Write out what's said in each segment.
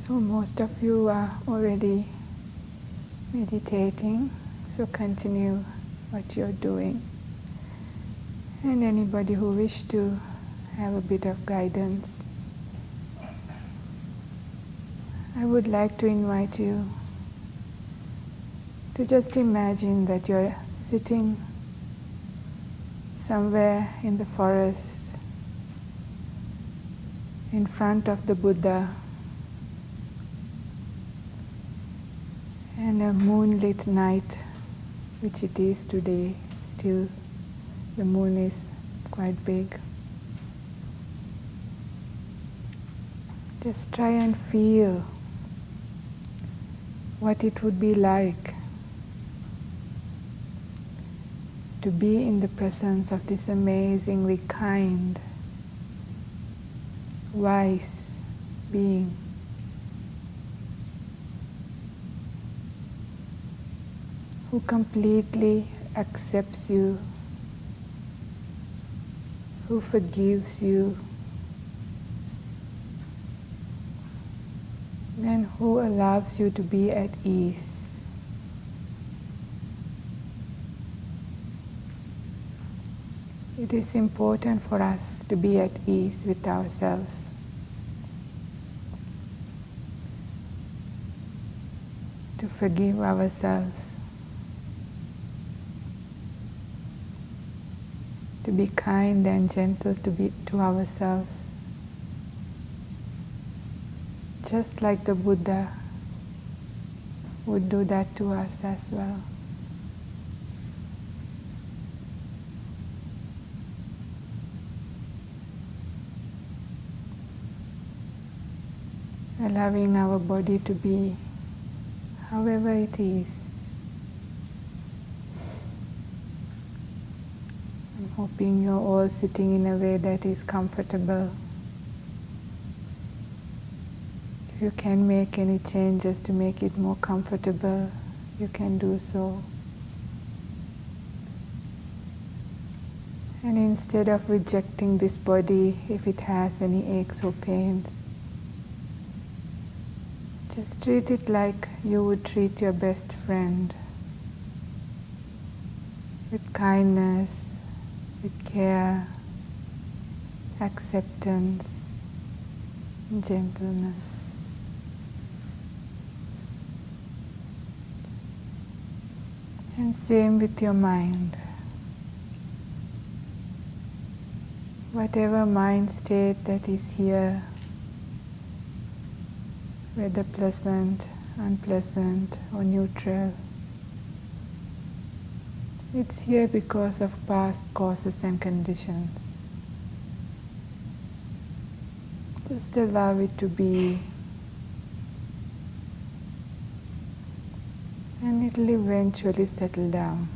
So most of you are already meditating, so continue what you're doing. And anybody who wish to have a bit of guidance, I would like to invite you to just imagine that you're sitting somewhere in the forest in front of the Buddha, and a moonlit night, which it is today. Still the moon is quite big. Just try and feel what it would be like to be in the presence of this amazingly kind, wise being. Who completely accepts you, who forgives you, and who allows you to be at ease. It is important for us to be at ease with ourselves. To forgive ourselves. To be kind and gentle to ourselves. Just like the Buddha would do that to us as well. Allowing our body to be however it is. I'm hoping you're all sitting in a way that is comfortable. If you can make any changes to make it more comfortable, you can do so. And instead of rejecting this body, if it has any aches or pains, just treat it like you would treat your best friend, with kindness, with care, acceptance, and gentleness. And same with your mind. Whatever mind state that is here, whether pleasant, unpleasant, or neutral, it's here because of past causes and conditions. Just allow it to be, and it will eventually settle down.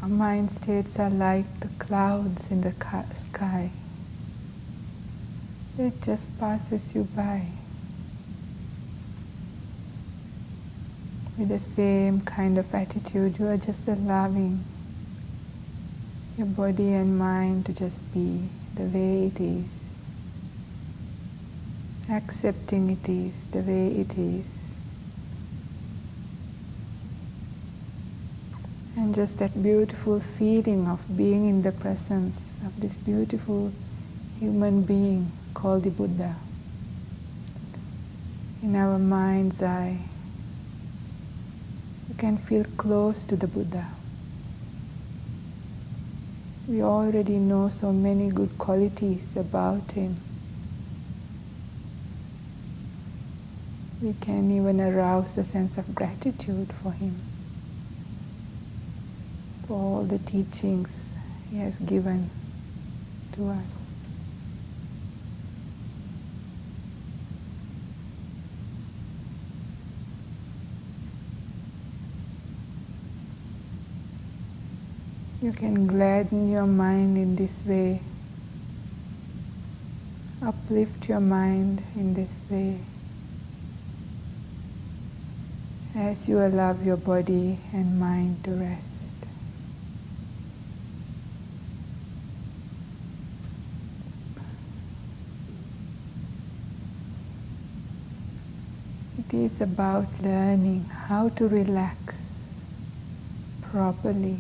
Our mind states are like the clouds in the sky. It just passes you by with the same kind of attitude. You are just allowing your body and mind to just be the way it is, accepting it is the way it is. And just that beautiful feeling of being in the presence of this beautiful human being called the Buddha. In our mind's eye, you can feel close to the Buddha. We already know so many good qualities about him. We can even arouse a sense of gratitude for him, for all the teachings he has given to us. You can gladden your mind in this way, uplift your mind in this way, as you allow your body and mind to rest. It is about learning how to relax properly.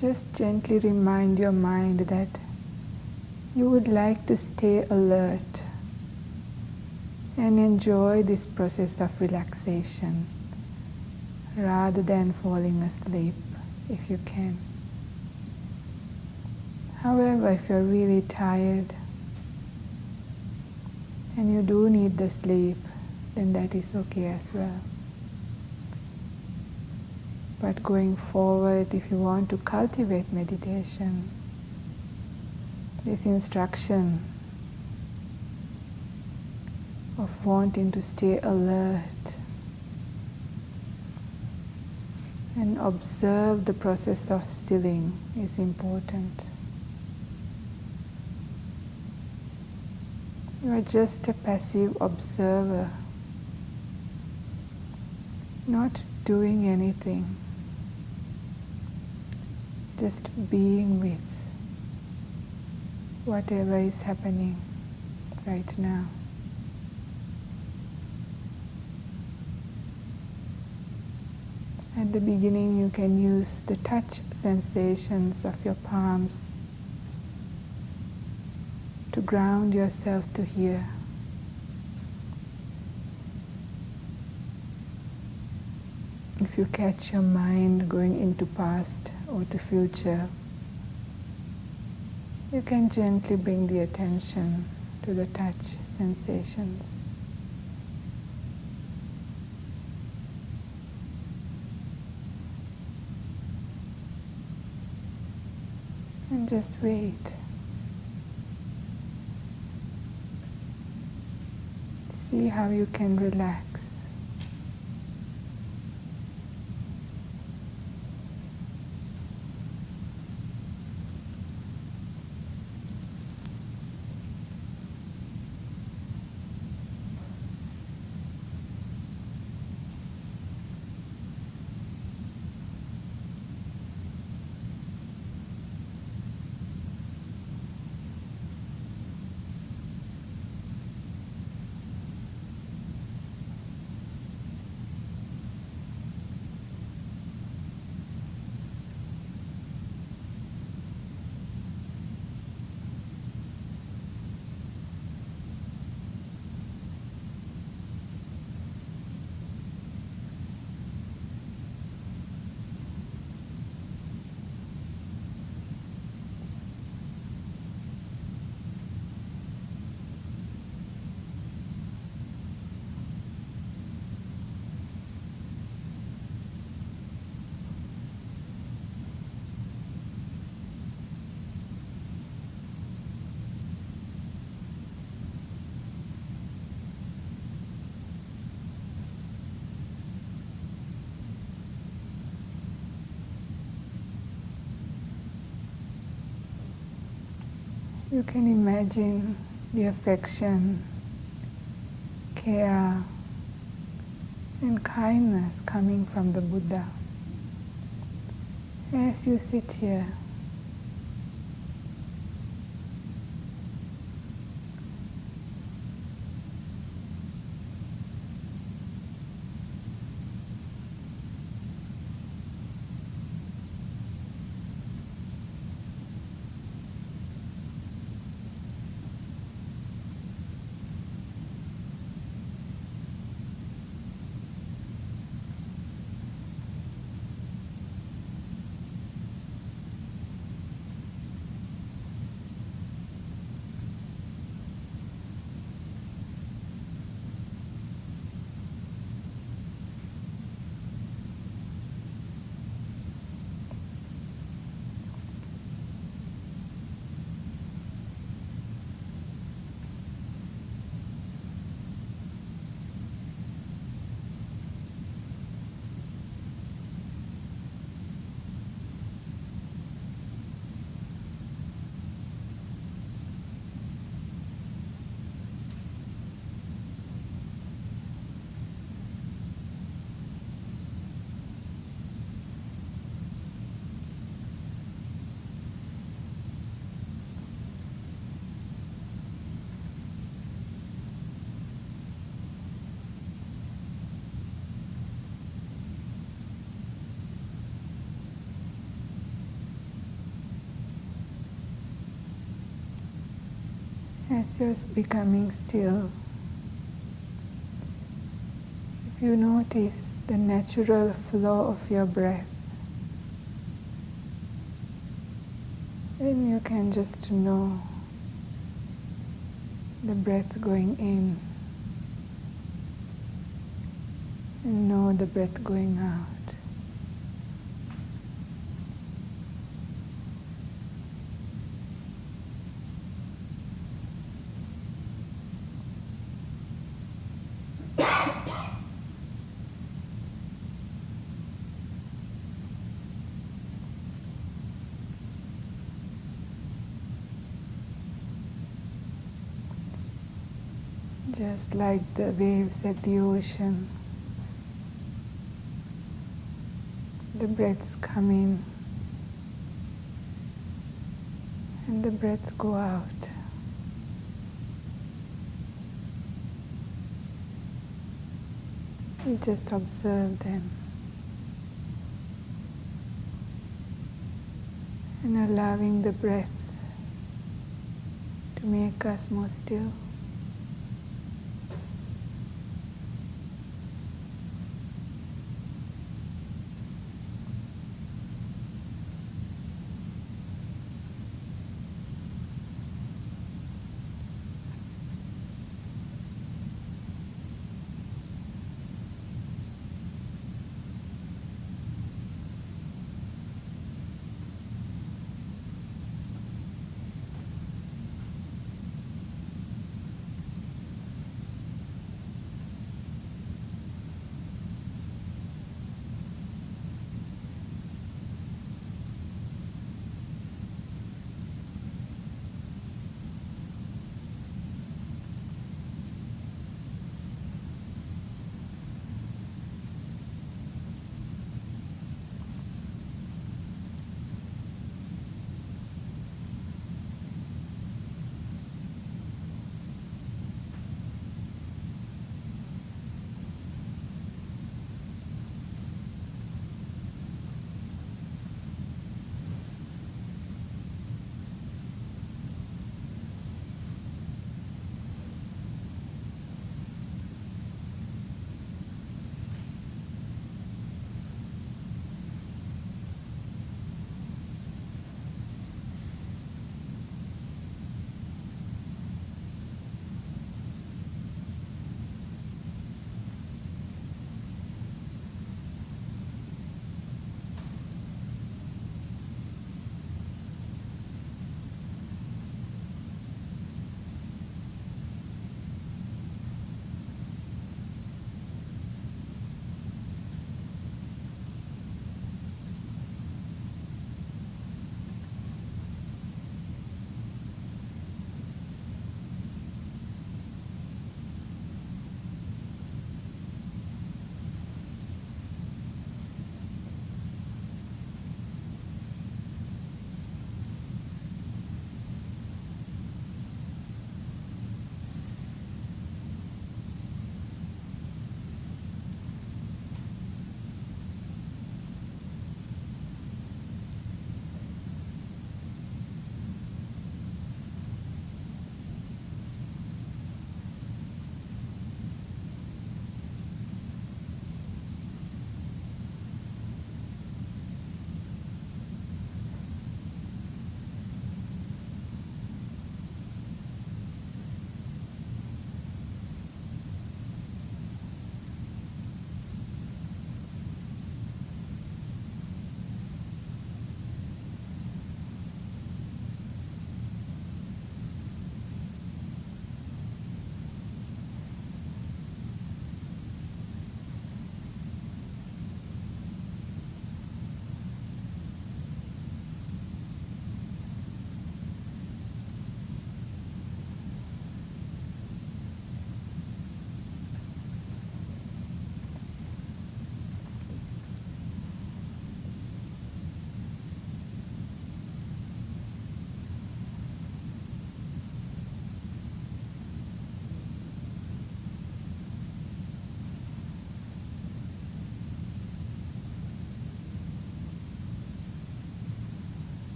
Just gently remind your mind that you would like to stay alert and enjoy this process of relaxation rather than falling asleep if you can. However, if you're really tired and you do need the sleep, then that is okay as well. But going forward, if you want to cultivate meditation, this instruction of wanting to stay alert and observe the process of stilling is important. You are just a passive observer, not doing anything, just being with whatever is happening right now. At the beginning, you can use the touch sensations of your palms to ground yourself to here. If you catch your mind going into past or to future, you can gently bring the attention to the touch sensations. And just wait. See how you can relax. You can imagine the affection, care, and kindness coming from the Buddha as you sit here. As you're becoming still, if you notice the natural flow of your breath, then you can just know the breath going in and know the breath going out. Just like the waves at the ocean, the breaths come in and the breaths go out. You just observe them and allowing the breath to make us more still.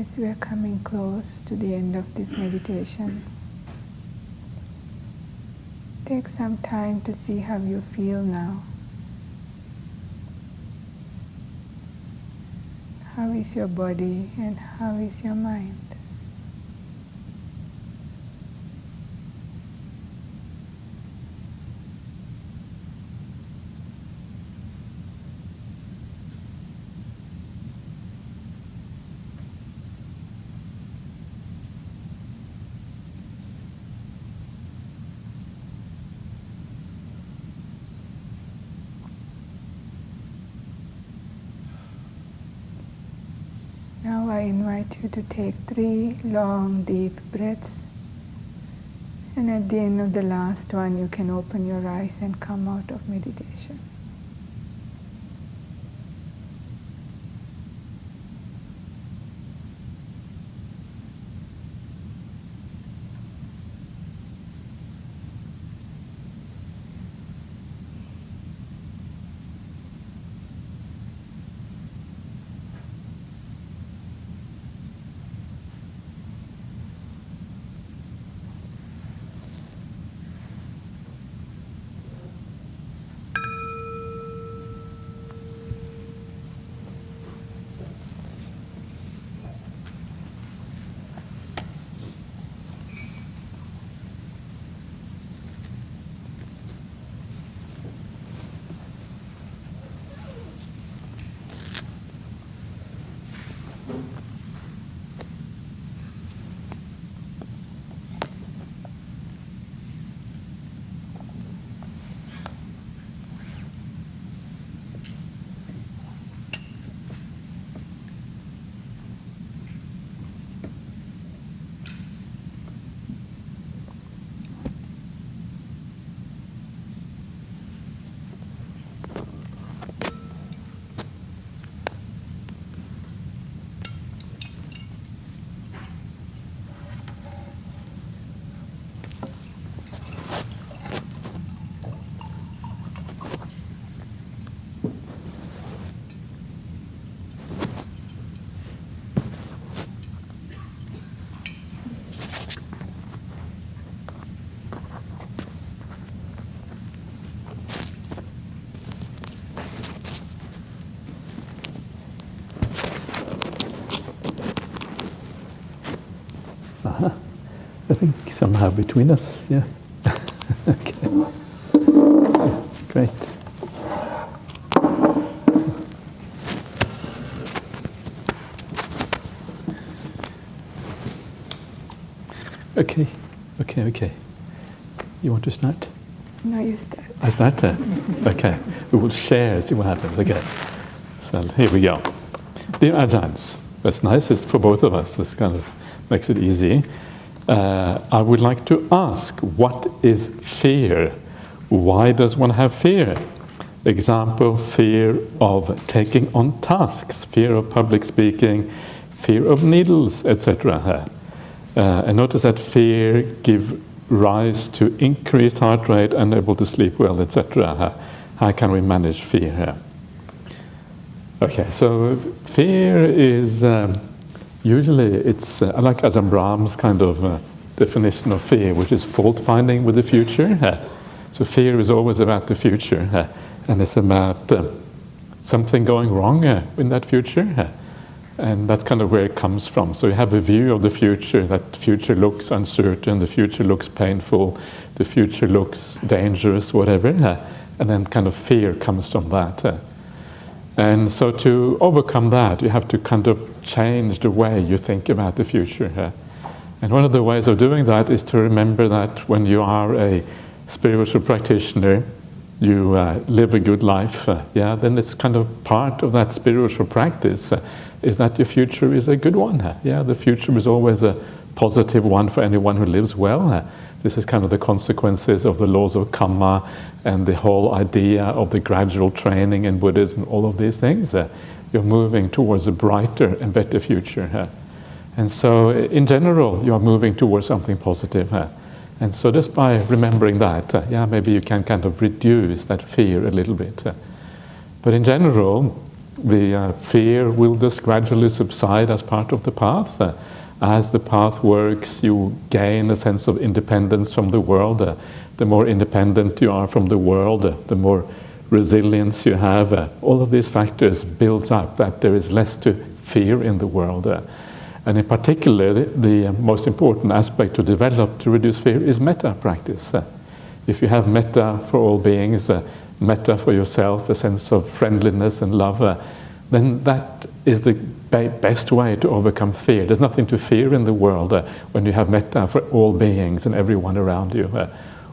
As we are coming close to the end of this meditation, take some time to see how you feel now. How is your body and how is your mind? Now I invite you to take 3 long, deep breaths, and at the end of the last one you can open your eyes and come out of meditation. I think somehow between us, yeah. Okay. Great. Okay. You want to start? No, you start. I start? Okay. We will share, see what happens. Okay. So here we go. Dear Ajahns, that's nice. It's for both of us. This kind of makes it easy. I would like to ask, what is fear? Why does one have fear? Example, fear of taking on tasks, fear of public speaking, fear of needles, etc. And notice that fear gives rise to increased heart rate, unable to sleep well, etc. How can we manage fear? Okay, so fear is usually I like Ajahn Brahm's kind of definition of fear, which is fault finding with the future. So fear is always about the future, and it's about something going wrong in that future. And that's kind of where it comes from. So you have a view of the future, that future looks uncertain, the future looks painful, the future looks dangerous, whatever, and then kind of fear comes from that. And so to overcome that, you have to kind of change the way you think about the future. And one of the ways of doing that is to remember that when you are a spiritual practitioner, you live a good life, then it's kind of part of that spiritual practice is that your future is a good one. The future is always a positive one for anyone who lives well. This is kind of the consequences of the laws of karma and the whole idea of the gradual training in Buddhism, all of these things. You're moving towards a brighter and better future. And so in general, you are moving towards something positive. And so just by remembering that, maybe you can kind of reduce that fear a little bit. But in general, The fear will just gradually subside as part of the path. As the path works, you gain a sense of independence from the world. The more independent you are from the world, the more resilience you have. All of these factors builds up that there is less to fear in the world. And in particular, the most important aspect to develop to reduce fear is metta practice. If you have metta for all beings, metta for yourself, a sense of friendliness and love, then that is the best way to overcome fear. There's nothing to fear in the world when you have metta for all beings and everyone around you.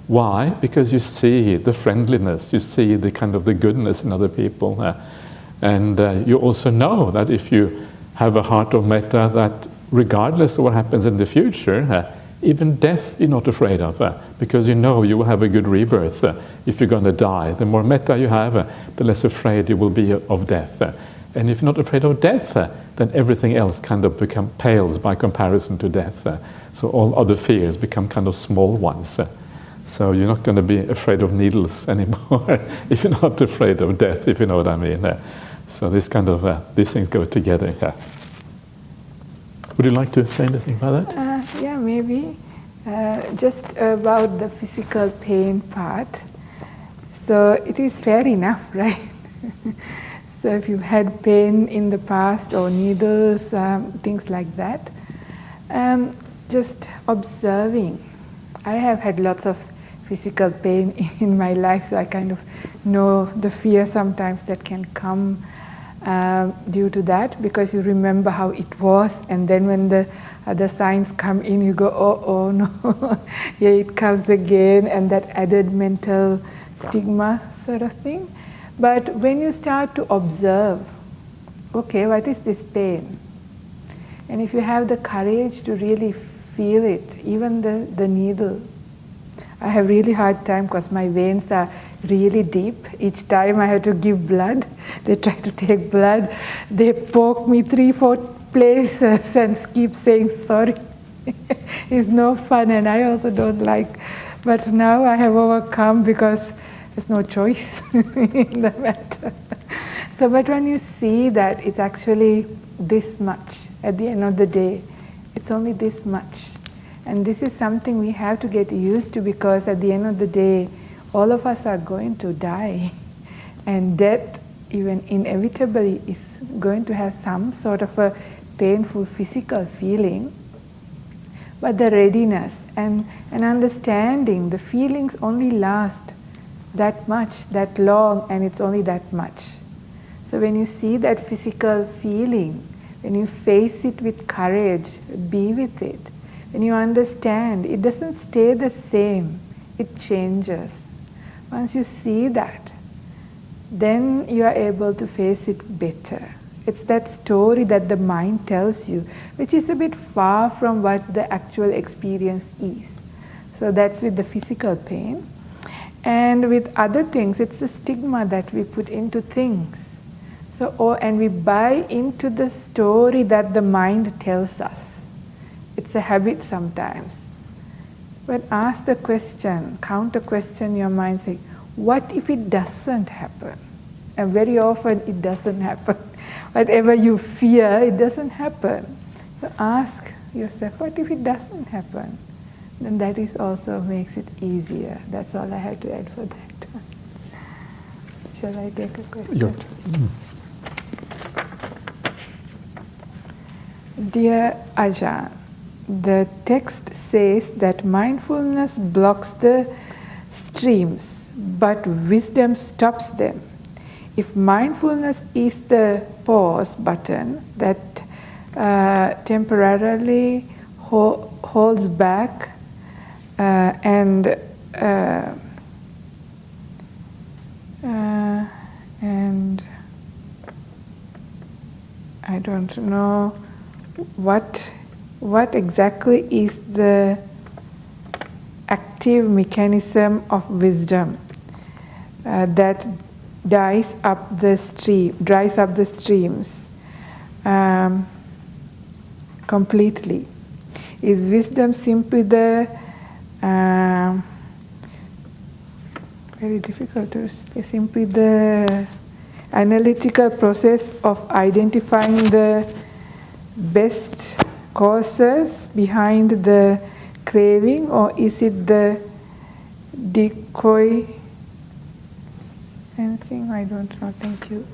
Why? Because you see the friendliness, you see the kind of the goodness in other people. And you also know that if you have a heart of metta, that regardless of what happens in the future, even death you're not afraid of, because you know you will have a good rebirth if you're going to die. The more metta you have, the less afraid you will be of death. And if you're not afraid of death, then everything else kind of pales by comparison to death. So all other fears become kind of small ones. So you're not going to be afraid of needles anymore if you're not afraid of death, if you know what I mean. So this kind of these things go together. Yeah. Would you like to say anything about that? Yeah, maybe. Just about the physical pain part. So it is fair enough, right? So if you've had pain in the past or needles, things like that, just observing. I have had lots of physical pain in my life, so I kind of know the fear sometimes that can come due to that, because you remember how it was, and then when the other signs come in, you go, oh no, here it comes again, and that added mental stigma sort of thing. But when you start to observe, okay, what is this pain? And if you have the courage to really feel it, even the needle. I have really hard time because my veins are really deep. Each time I have to give blood, they try to take blood, they poke me 3-4 places and keep saying sorry. It's no fun, and I also don't like. But now I have overcome because there's no choice in the matter. So, but when you see that it's actually this much, at the end of the day, it's only this much. And this is something we have to get used to, because at the end of the day, all of us are going to die. And death, even inevitably, is going to have some sort of a painful physical feeling. But the readiness and understanding, the feelings only last that much, that long, and it's only that much. So when you see that physical feeling, when you face it with courage, be with it, when you understand, it doesn't stay the same, it changes. Once you see that, then you are able to face it better. It's that story that the mind tells you, which is a bit far from what the actual experience is. So that's with the physical pain. And with other things, it's the stigma that we put into things. So, and we buy into the story that the mind tells us. It's a habit sometimes. But ask the question, counter question your mind, say, what if it doesn't happen? And very often it doesn't happen. Whatever you fear, it doesn't happen. So ask yourself, what if it doesn't happen? Then that is also makes it easier. That's all I have to add for that. Shall I take a question? Dear Ajahn, the text says that mindfulness blocks the streams, but wisdom stops them. If mindfulness is the pause button that temporarily holds back and I don't know what exactly is the active mechanism of wisdom that dries up the streams completely. Is wisdom simply the very difficult to say, simply the analytical process of identifying the best causes behind the craving, or is it the decoy sensing? I don't know, thank you.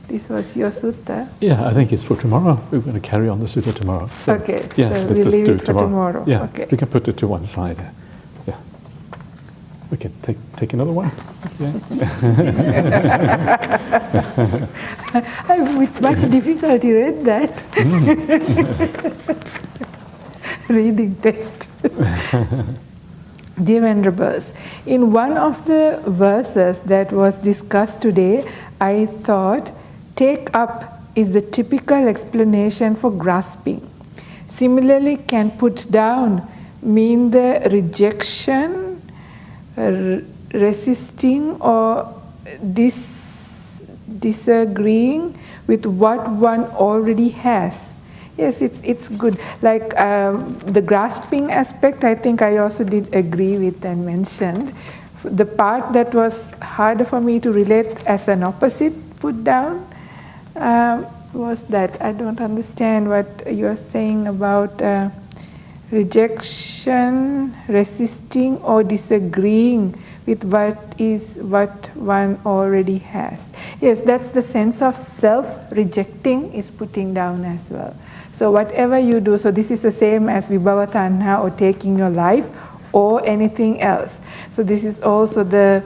This was your sutta. Yeah, I think it's for tomorrow. We're going to carry on the sutta tomorrow. So, okay, yes, so let's we'll just leave do it for tomorrow. Yeah, okay. We can put it to one side. Yeah. We can take another one. Yeah. I with much difficulty read that. Reading test. Dear Venerables, in one of the verses that was discussed today, I thought take up is the typical explanation for grasping. Similarly, can put down mean the rejection, resisting, or disagreeing with what one already has. Yes, it's good. Like the grasping aspect, I think I also did agree with and mentioned. The part that was harder for me to relate as an opposite put down was that I don't understand what you're saying about rejection, resisting, or disagreeing with what one already has. Yes, that's the sense of self-rejecting is putting down as well. So whatever you do, so this is the same as vibhava tanha, or taking your life, or anything else. So this is also the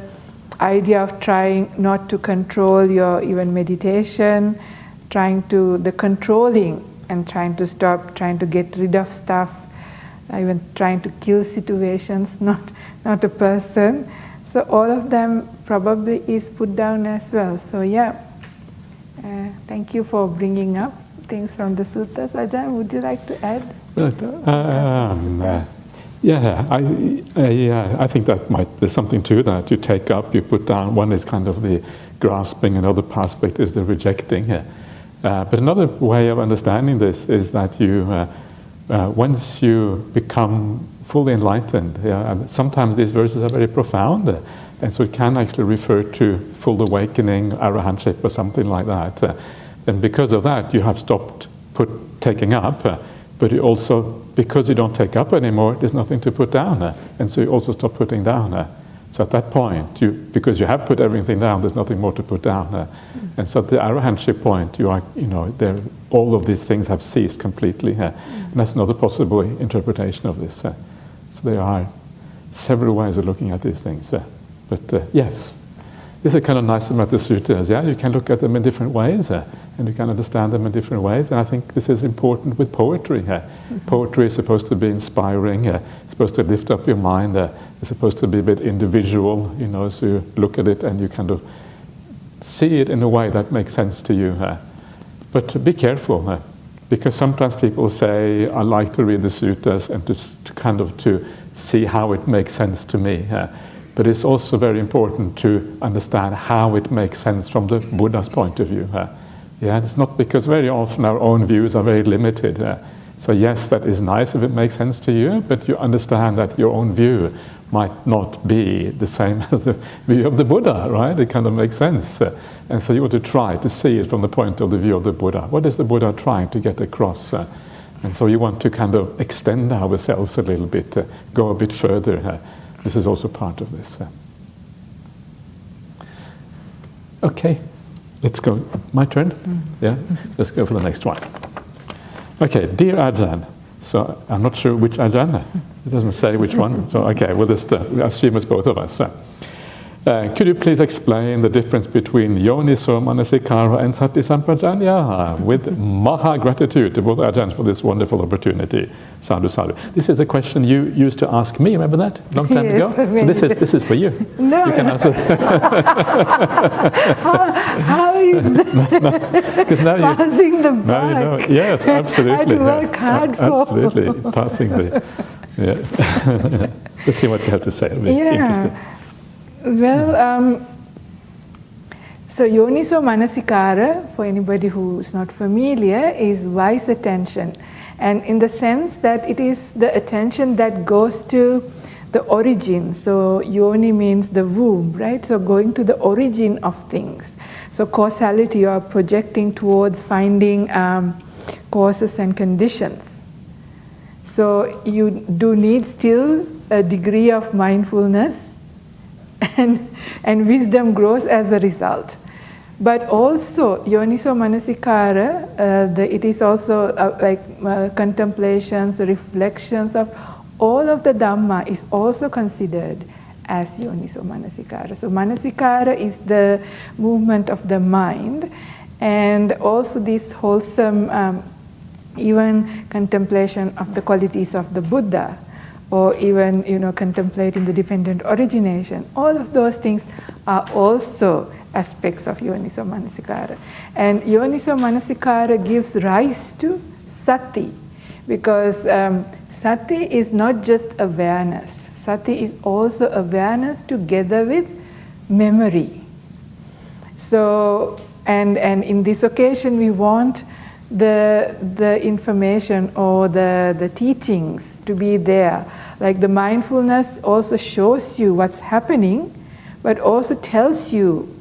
idea of trying not to control your even meditation, the controlling and trying to stop, trying to get rid of stuff, even trying to kill situations, not a person. So all of them probably is put down as well. So yeah, thank you for bringing up things from the suttas. Ajahn, would you like to add? I think that there's something to that. You take up, you put down. One is kind of the grasping, another aspect is the rejecting. But another way of understanding this is that you, once you become fully enlightened, and sometimes these verses are very profound, and so it can actually refer to full awakening, arahantship, or something like that. And because of that, you have stopped taking up, but you also, because you don't take up anymore, there's nothing to put down, and so you also stop putting down. So at that point, because you have put everything down, there's nothing more to put down. And so at the arahantship point, all of these things have ceased completely. And that's another possible interpretation of this. So there are several ways of looking at these things. But yes, this is kind of nice about the suttas. Yeah, you can look at them in different ways, and you can understand them in different ways. And I think this is important with poetry. Poetry is supposed to be inspiring. It's supposed to lift up your mind. It's supposed to be a bit individual, so you look at it and you kind of see it in a way that makes sense to you. But be careful, because sometimes people say, I like to read the suttas and to see how it makes sense to me. But it's also very important to understand how it makes sense from the Buddha's point of view. It's not, because very often our own views are very limited. So yes, that is nice if it makes sense to you, but you understand that your own view might not be the same as the view of the Buddha, right? It kind of makes sense. And so you want to try to see it from the point of the view of the Buddha. What is the Buddha trying to get across? And so you want to kind of extend ourselves a little bit, go a bit further. This is also part of this. Okay, let's go. My turn? Yeah? Let's go for the next one. Okay, dear Ajahn. So I'm not sure which Ajahn. It doesn't say which one. So okay, we'll just assume it's both of us. Could you please explain the difference between yoniso manasikara and sati sampajanya? With maha gratitude to both Ajahns for this wonderful opportunity. Sadhu, sadhu. This is a question you used to ask me. Remember that? Long time ago. So this is for you. No. You can answer. How is that? Now passing the buck? Now you know. Yes, absolutely. I'd work hard for. Absolutely, passing the. Yeah. Let's see what you have to say. I'll be interested. Well, so yoniso manasikara, for anybody who's not familiar, is wise attention. And in the sense that it is the attention that goes to the origin. So yoni means the womb, right? So going to the origin of things. So causality, you are projecting towards finding causes and conditions. So you do need still a degree of mindfulness, and wisdom grows as a result. But also, yoniso manasikara, it is also contemplations, reflections of all of the Dhamma is also considered as yoniso manasikara. So manasikara is the movement of the mind, and also this wholesome, even contemplation of the qualities of the Buddha, or even contemplating the dependent origination. All of those things are also aspects of yoniso manasikara. And yoniso manasikara gives rise to sati, because sati is not just awareness. Sati is also awareness together with memory. So, and in this occasion we want the information or the teachings to be there. Like the mindfulness also shows you what's happening, but also tells you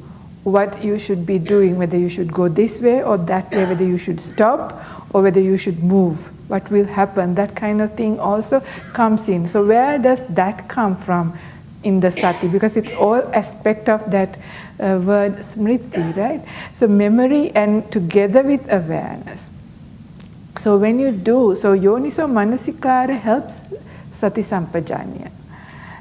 what you should be doing, whether you should go this way or that way, whether you should stop or whether you should move, what will happen, that kind of thing also comes in. So where does that come from in the sati? Because it's all aspect of that word smriti, right? So memory and together with awareness. So when you do, so yoniso manasikara helps sati sampajanya.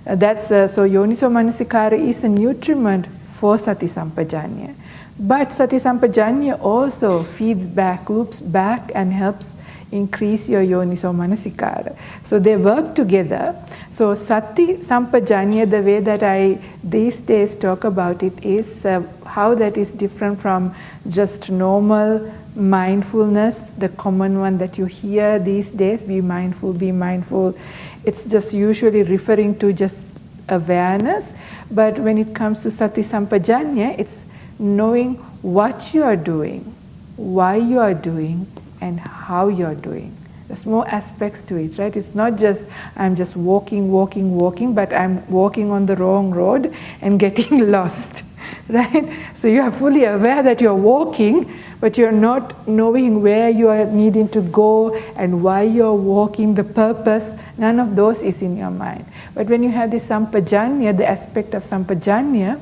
So yoniso manasikara is a nutriment for sati sampajanya. But sati sampajanya also feeds back, loops back, and helps increase your yoniso manasikara. So they work together. So sati sampajanya, the way that I these days talk about it, is how that is different from just normal mindfulness, the common one that you hear these days, be mindful, be mindful. It's just usually referring to just awareness. But when it comes to sati sampajanya, it's knowing what you are doing, why you are doing, and how you are doing. There's more aspects to it, right? It's not just I'm just walking, but I'm walking on the wrong road and getting lost, right? So you are fully aware that you're walking, but you're not knowing where you are needing to go and why you're walking, the purpose. None of those is in your mind. But when you have this sampajanya, the aspect of sampajanya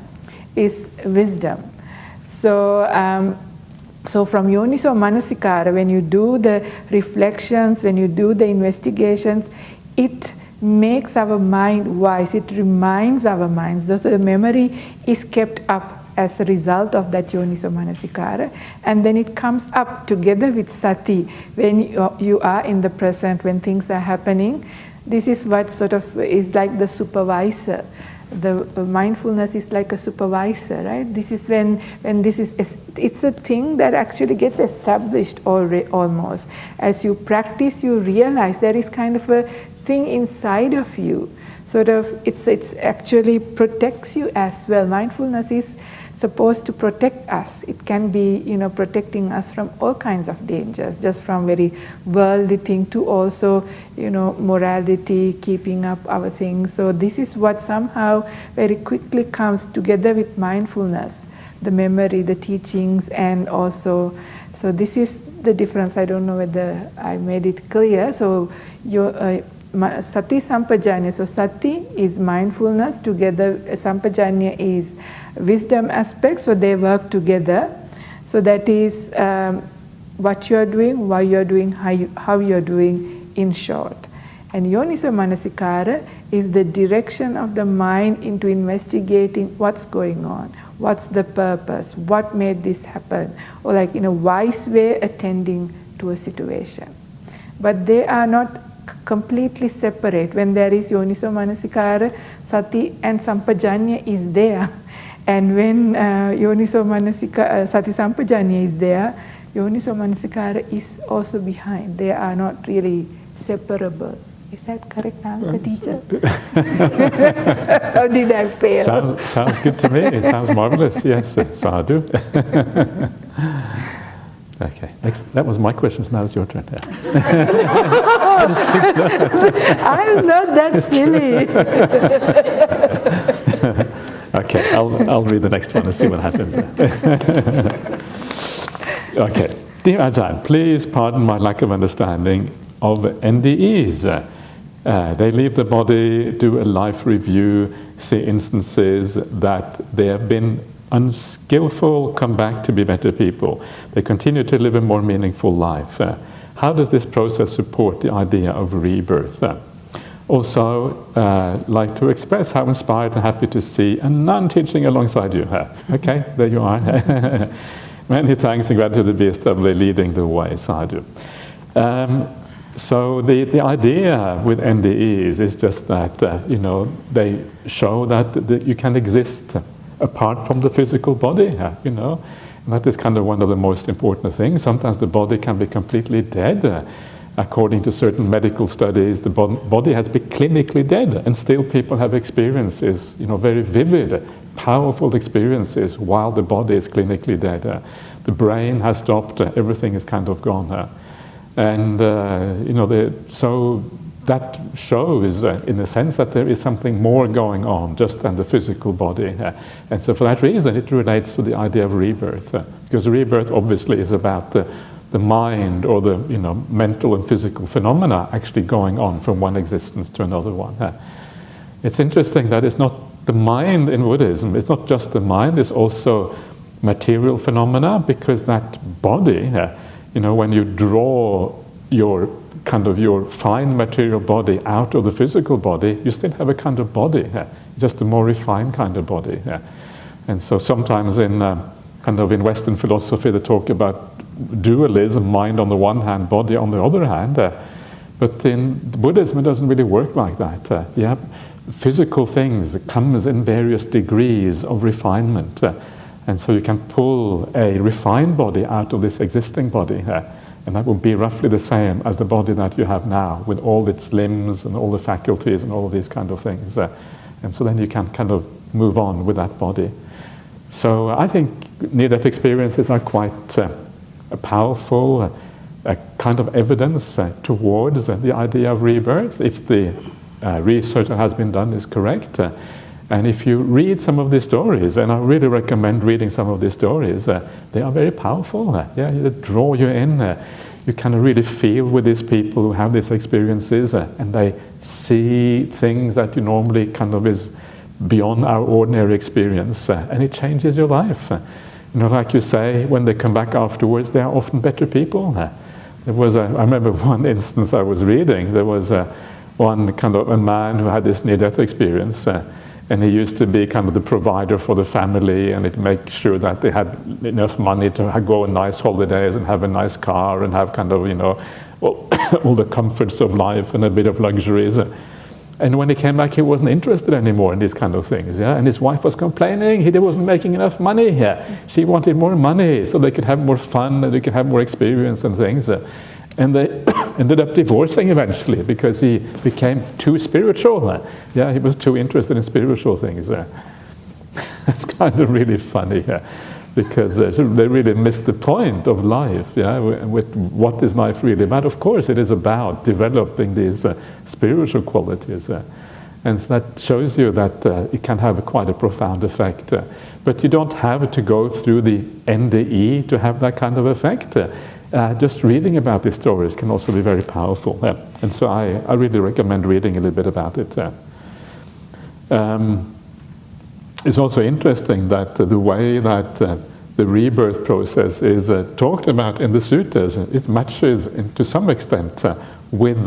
is wisdom. So from yoniso manasikara, when you do the reflections, when you do the investigations, it makes our mind wise, it reminds our minds. So the memory is kept up as a result of that yoniso manasikara, and then it comes up together with sati when you are in the present, when things are happening. This is what sort of is like the supervisor. The mindfulness is like a supervisor, right? This is when this is, it's a thing that actually gets established almost. As you practice, you realize there is kind of a thing inside of you. Sort of, it's actually protects you as well. Mindfulness is supposed to protect us. It can be, protecting us from all kinds of dangers, just from very worldly thing to also, morality, keeping up our things. So this is what somehow very quickly comes together with mindfulness, the memory, the teachings, and also, so this is the difference. I don't know whether I made it clear. So sati sampajanya. So sati is mindfulness, together sampajanya is wisdom aspect, so they work together. So that is what you are doing, why you are doing, how you are doing, in short. And yoniso manasikara is the direction of the mind into investigating what's going on, what's the purpose, what made this happen, or like in a wise way attending to a situation. But they are not completely separate. When there is yoniso manasikara, sati and sampajanya is there. And when yoniso manasikara, sati sampajanya is there, yoniso manasikara is also behind. They are not really separable. Is that correct answer, teacher? How did I fail? Sounds good to me. It sounds marvelous. Yes, sadhu. Okay, next. That was my questions. Now it's your turn. I just think I'm not that silly. Okay. Okay, I'll read the next one and see what happens. Okay. Dear Ajahn, please pardon my lack of understanding of NDEs. They leave the body, do a life review, see instances that they have been unskillful, come back to be better people. They continue to live a more meaningful life. How does this process support the idea of rebirth? Also, like to express how inspired and happy to see a nun teaching alongside you. Okay, there you are. Many thanks and gratitude to the BSWA leading the way, Sadhu. So the idea with NDEs is just that, they show that you can exist apart from the physical body, and that is kind of one of the most important things. Sometimes the body can be completely dead. According to certain medical studies, the body has been clinically dead, and still people have experiences, very vivid, powerful experiences while the body is clinically dead. The brain has stopped, everything is kind of gone. And, so that shows, in a sense, that there is something more going on just than the physical body. And so for that reason, it relates to the idea of rebirth. Because rebirth obviously is about the mind or the mental and physical phenomena actually going on from one existence to another one. It's interesting that it's not the mind in Buddhism, it's not just the mind, it's also material phenomena, because that body, when you draw your fine material body out of the physical body, you still have a kind of body, just a more refined kind of body. And so sometimes in Western philosophy they talk about dualism, mind on the one hand, body on the other hand. But in Buddhism it doesn't really work like that. Physical things comes in various degrees of refinement. And so you can pull a refined body out of this existing body. And that would be roughly the same as the body that you have now, with all its limbs and all the faculties and all of these kind of things. And so then you can kind of move on with that body. So I think near-death experiences are quite powerful, kind of evidence towards the idea of rebirth, if the research that has been done is correct. And if you read some of these stories, and I really recommend reading some of these stories, they are very powerful. They draw you in. You kind of really feel with these people who have these experiences, and they see things that you normally kind of is beyond our ordinary experience, and it changes your life. Like you say, when they come back afterwards, they are often better people. I remember one instance I was reading. There was one kind of a man who had this near-death experience. And he used to be kind of the provider for the family, and it make sure that they had enough money to go on nice holidays and have a nice car and have kind of, all the comforts of life and a bit of luxuries. And when he came back, he wasn't interested anymore in these kind of things. And his wife was complaining he wasn't making enough money here. She wanted more money so they could have more fun and they could have more experience and things. And they ended up divorcing eventually because he became too spiritual. He was too interested in spiritual things. It's kind of really funny because they really missed the point of life. With what is life really about? Of course, it is about developing these spiritual qualities. And that shows you that it can have quite a profound effect. But you don't have to go through the NDE to have that kind of effect. Just reading about these stories can also be very powerful. And so I really recommend reading a little bit about it. It's also interesting that the way that the rebirth process is talked about in the suttas, it matches to some extent with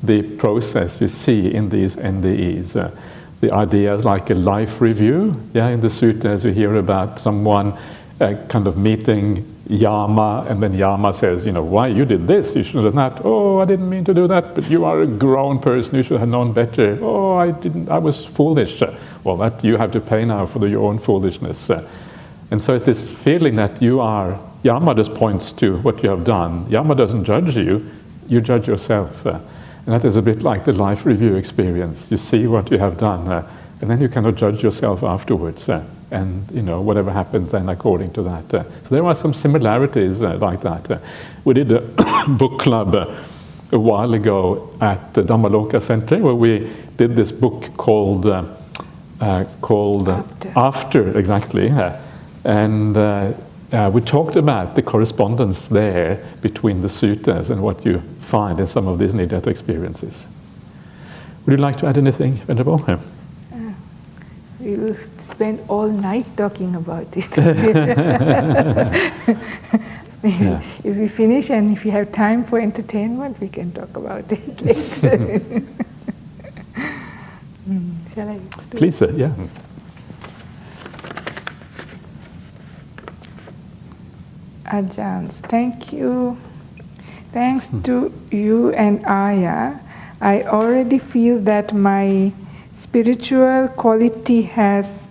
the process you see in these NDEs. The ideas like a life review. In the suttas you hear about someone kind of meeting Yama, and then Yama says, why you did this, you should have done that. Oh, I didn't mean to do that, but you are a grown person, you should have known better. Oh, I was foolish. Well, that you have to pay now for your own foolishness. And so it's this feeling that Yama just points to what you have done. Yama doesn't judge you, you judge yourself. And that is a bit like the life review experience. You see what you have done, and then you cannot judge yourself afterwards. And whatever happens then according to that. So there are some similarities like that. We did a book club a while ago at the Dhammaloka Center, where we did this book called called After, exactly. And we talked about the correspondence there between the suttas and what you find in some of these near-death experiences. Would you like to add anything, Venerable? We will spend all night talking about it. If we finish and if we have time for entertainment, we can talk about it later. Shall I? Please, yeah. Ajahn, thank you. Thanks to you and Ayya, I already feel that my spiritual quality has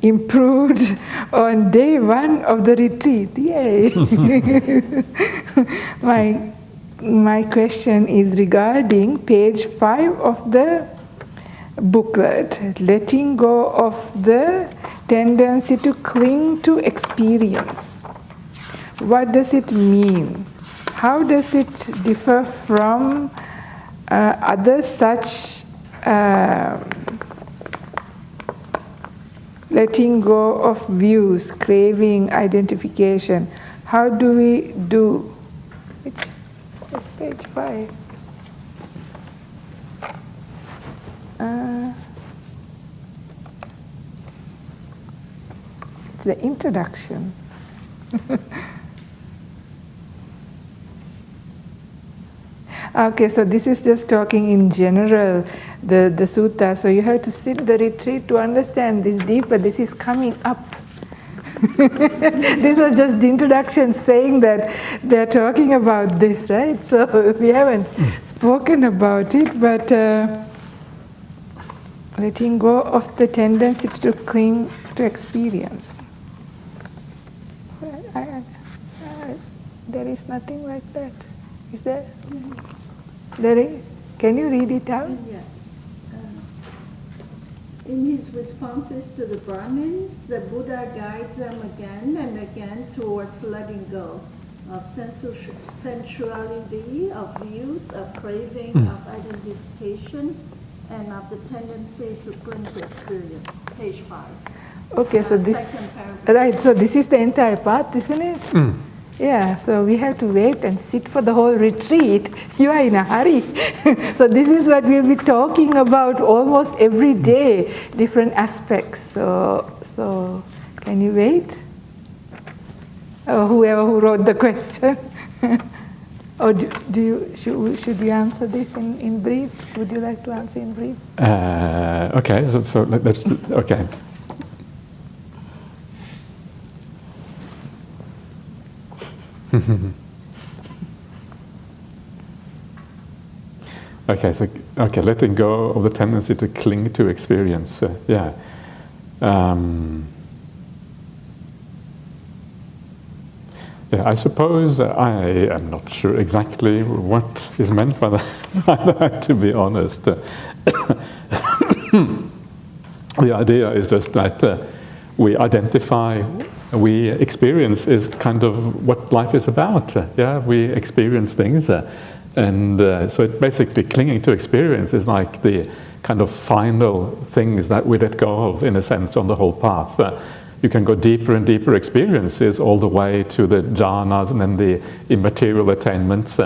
improved on day one of the retreat. Yay! My question is regarding page 5 of the booklet, letting go of the tendency to cling to experience. What does it mean? How does it differ from other such letting go of views, craving, identification? How do we do? It's page 5. It's the introduction. Okay, so this is just talking in general, the sutta. So you have to sit the retreat to understand this deeper. This is coming up. This was just the introduction saying that they're talking about this, right? So we haven't spoken about it, but letting go of the tendency to cling to experience. There is nothing like that. Is there? There is. Can you read it out? Yes. In his responses to the Brahmins, the Buddha guides them again and again towards letting go of sensuality, of views, of craving, of identification, and of the tendency to cling to experience. Page 5. Okay, so this, second paragraph. right, so this is the entire path, isn't it? Yeah, so we have to wait and sit for the whole retreat. You are in a hurry. So this is what we'll be talking about almost every day, different aspects. So can you wait? Or whoever who wrote the question. Or should you answer this in brief? Would you like to answer in brief? Okay, so let's, okay. Okay, letting go of the tendency to cling to experience. Yeah. Yeah, I suppose I am not sure exactly what is meant by that, to be honest. The idea is just that we identify, we experience is kind of what life is about. Yeah, we experience things, and so it basically clinging to experience is like the kind of final things that we let go of, in a sense, on the whole path. You can go deeper and deeper experiences all the way to the jhanas and then the immaterial attainments,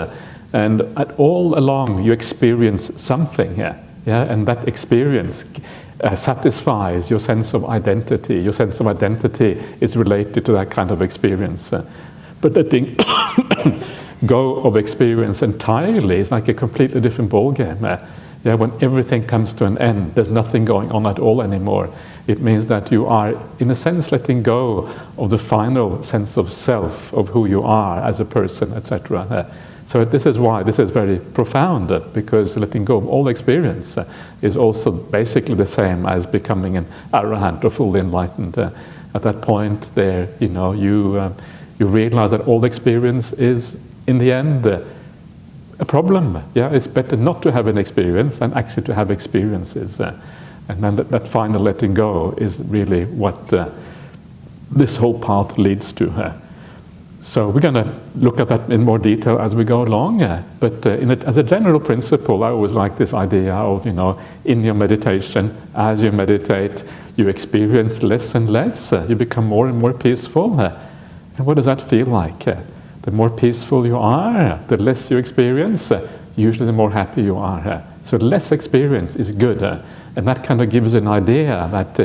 and all along you experience something. Yeah, and that experience satisfies your sense of identity. Your sense of identity is related to that kind of experience. But letting go of experience entirely is like a completely different ballgame. When everything comes to an end, there's nothing going on at all anymore. It means that you are, in a sense, letting go of the final sense of self, of who you are as a person, etc. So this is why this is very profound, because letting go of all experience is also basically the same as becoming an arahant or fully enlightened. At that point, there, you realize that all experience is, in the end, a problem. Yeah, it's better not to have an experience than actually to have experiences. And then that final letting go is really what this whole path leads to. So we're going to look at that in more detail as we go along. But as a general principle, I always like this idea of, in your meditation, as you meditate, you experience less and less. You become more and more peaceful. And what does that feel like? The more peaceful you are, the less you experience, usually the more happy you are. So less experience is good. And that kind of gives an idea that,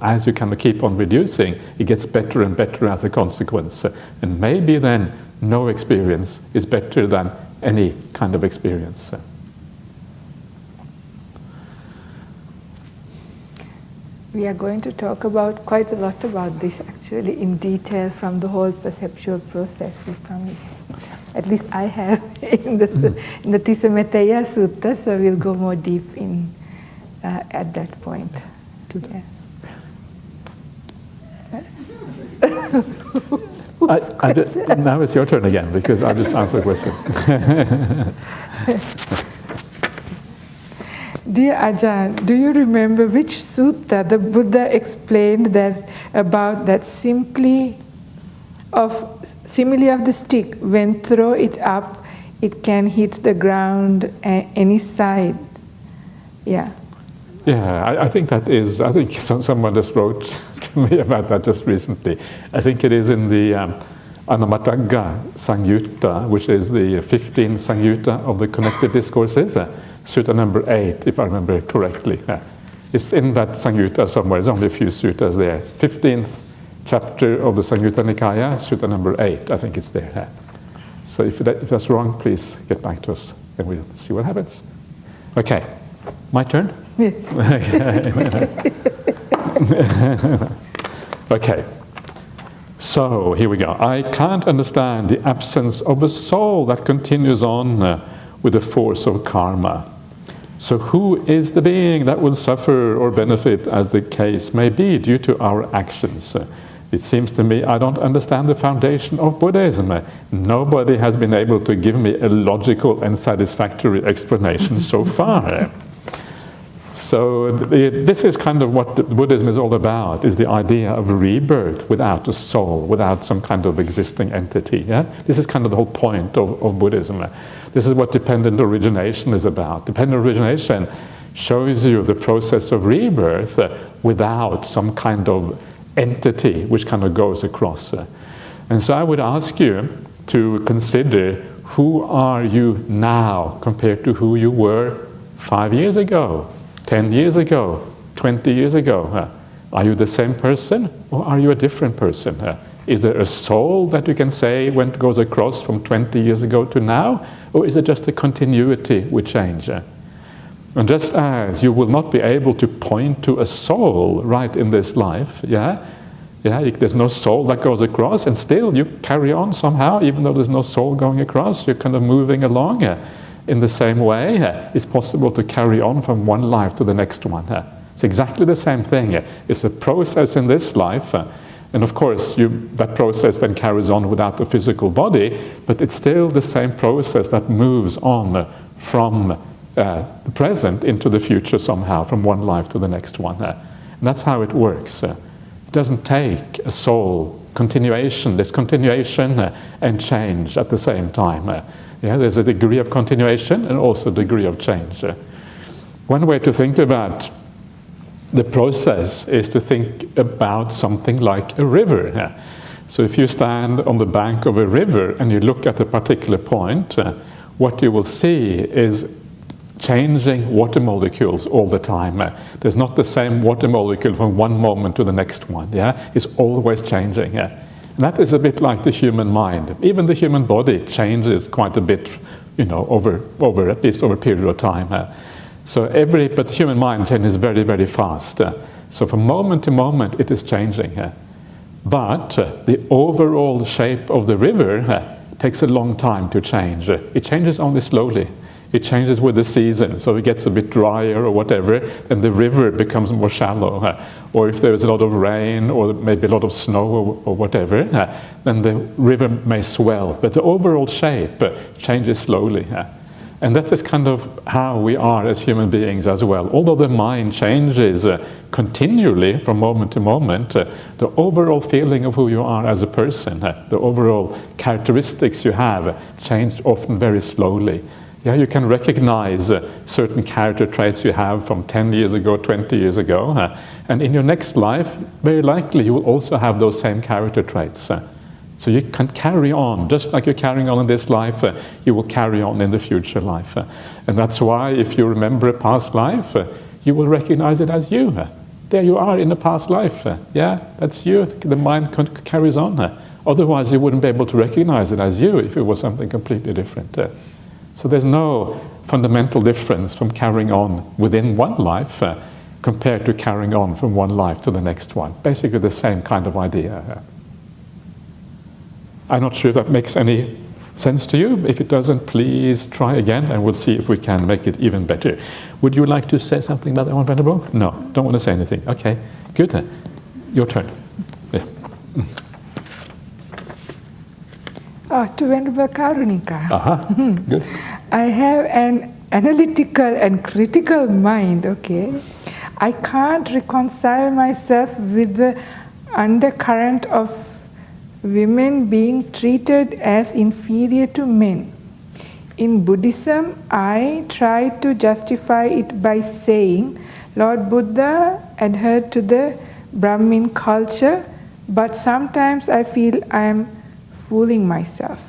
as you kind of keep on reducing, it gets better and better as a consequence. And maybe then no experience is better than any kind of experience. We are going to talk about quite a lot about this actually in detail from the whole perceptual process, we promise. At least I have in the Tisamettaya Sutta, so we'll go more deep in at that point. Yeah. Now it's your turn again, because I'll just answer the question. Dear Ajahn, do you remember which sutta the Buddha explained that about that simile of the stick? When throw it up, it can hit the ground any side. Yeah. Yeah, I think that is. I think someone just wrote to me about that just recently. I think it is in the Anamatagga Sangyutta, which is the 15th Sangyutta of the Connected Discourses. Sutta number 8, if I remember correctly. It's in that Sangyutta somewhere. There's only a few suttas there. 15th chapter of the Sangyutta Nikaya, Sutta number 8. I think it's there. So if that's wrong, please get back to us, and we'll see what happens. Okay, my turn? Yes. Okay. So here we go. I can't understand the absence of a soul that continues on with the force of karma. So who is the being that will suffer or benefit, as the case may be, due to our actions? It seems to me I don't understand the foundation of Buddhism. Nobody has been able to give me a logical and satisfactory explanation so far. So this is kind of what Buddhism is all about, is the idea of rebirth without a soul, without some kind of existing entity. Yeah? This is kind of the whole point of Buddhism. This is what dependent origination is about. Dependent origination shows you the process of rebirth without some kind of entity which kind of goes across. And so I would ask you to consider, who are you now compared to who you were 5 years ago, 10 years ago, 20 years ago? Are you the same person, or are you a different person? Is there a soul that you can say when it goes across from 20 years ago to now? Or is it just a continuity with change? And just as you will not be able to point to a soul right in this life, there's no soul that goes across, and still you carry on somehow, even though there's no soul going across, you're kind of moving along. In the same way, it's possible to carry on from one life to the next one. It's exactly the same thing. It's a process in this life, and of course that process then carries on without the physical body, but it's still the same process that moves on from the present into the future somehow, from one life to the next one. And that's how it works. It doesn't take a soul continuation. There's continuation and change at the same time. There's a degree of continuation and also a degree of change. One way to think about the process is to think about something like a river. So if you stand on the bank of a river and you look at a particular point, what you will see is changing water molecules all the time. There's not the same water molecule from one moment to the next one. It's always changing. And that is a bit like the human mind. Even the human body changes quite a bit, over at least over a period of time. But the human mind changes very, very fast. So from moment to moment, it is changing. But the overall shape of the river takes a long time to change. It changes only slowly. It changes with the season, so it gets a bit drier or whatever, and the river becomes more shallow. Or if there is a lot of rain or maybe a lot of snow or whatever, then the river may swell. But the overall shape changes slowly. And that is kind of how we are as human beings as well. Although the mind changes continually from moment to moment, the overall feeling of who you are as a person, the overall characteristics you have change often very slowly. Yeah, you can recognize certain character traits you have from 10 years ago, 20 years ago, and in your next life, very likely you will also have those same character traits. So you can carry on, just like you're carrying on in this life, you will carry on in the future life. And that's why if you remember a past life, you will recognize it as you. There you are in a past life. Yeah, that's you. The mind carries on. Otherwise you wouldn't be able to recognize it as you if it was something completely different. So there's no fundamental difference from carrying on within one life compared to carrying on from one life to the next one. Basically the same kind of idea. I'm not sure if that makes any sense to you. If it doesn't, please try again and we'll see if we can make it even better. Would you like to say something about that one, Venerable? No, don't want to say anything. Okay, good. Your turn. Yeah. To Venerable Karunika. Good. I have an analytical and critical mind, okay? I can't reconcile myself with the undercurrent of women being treated as inferior to men. In Buddhism, I try to justify it by saying Lord Buddha adhered to the Brahmin culture, but sometimes I feel I am fooling myself.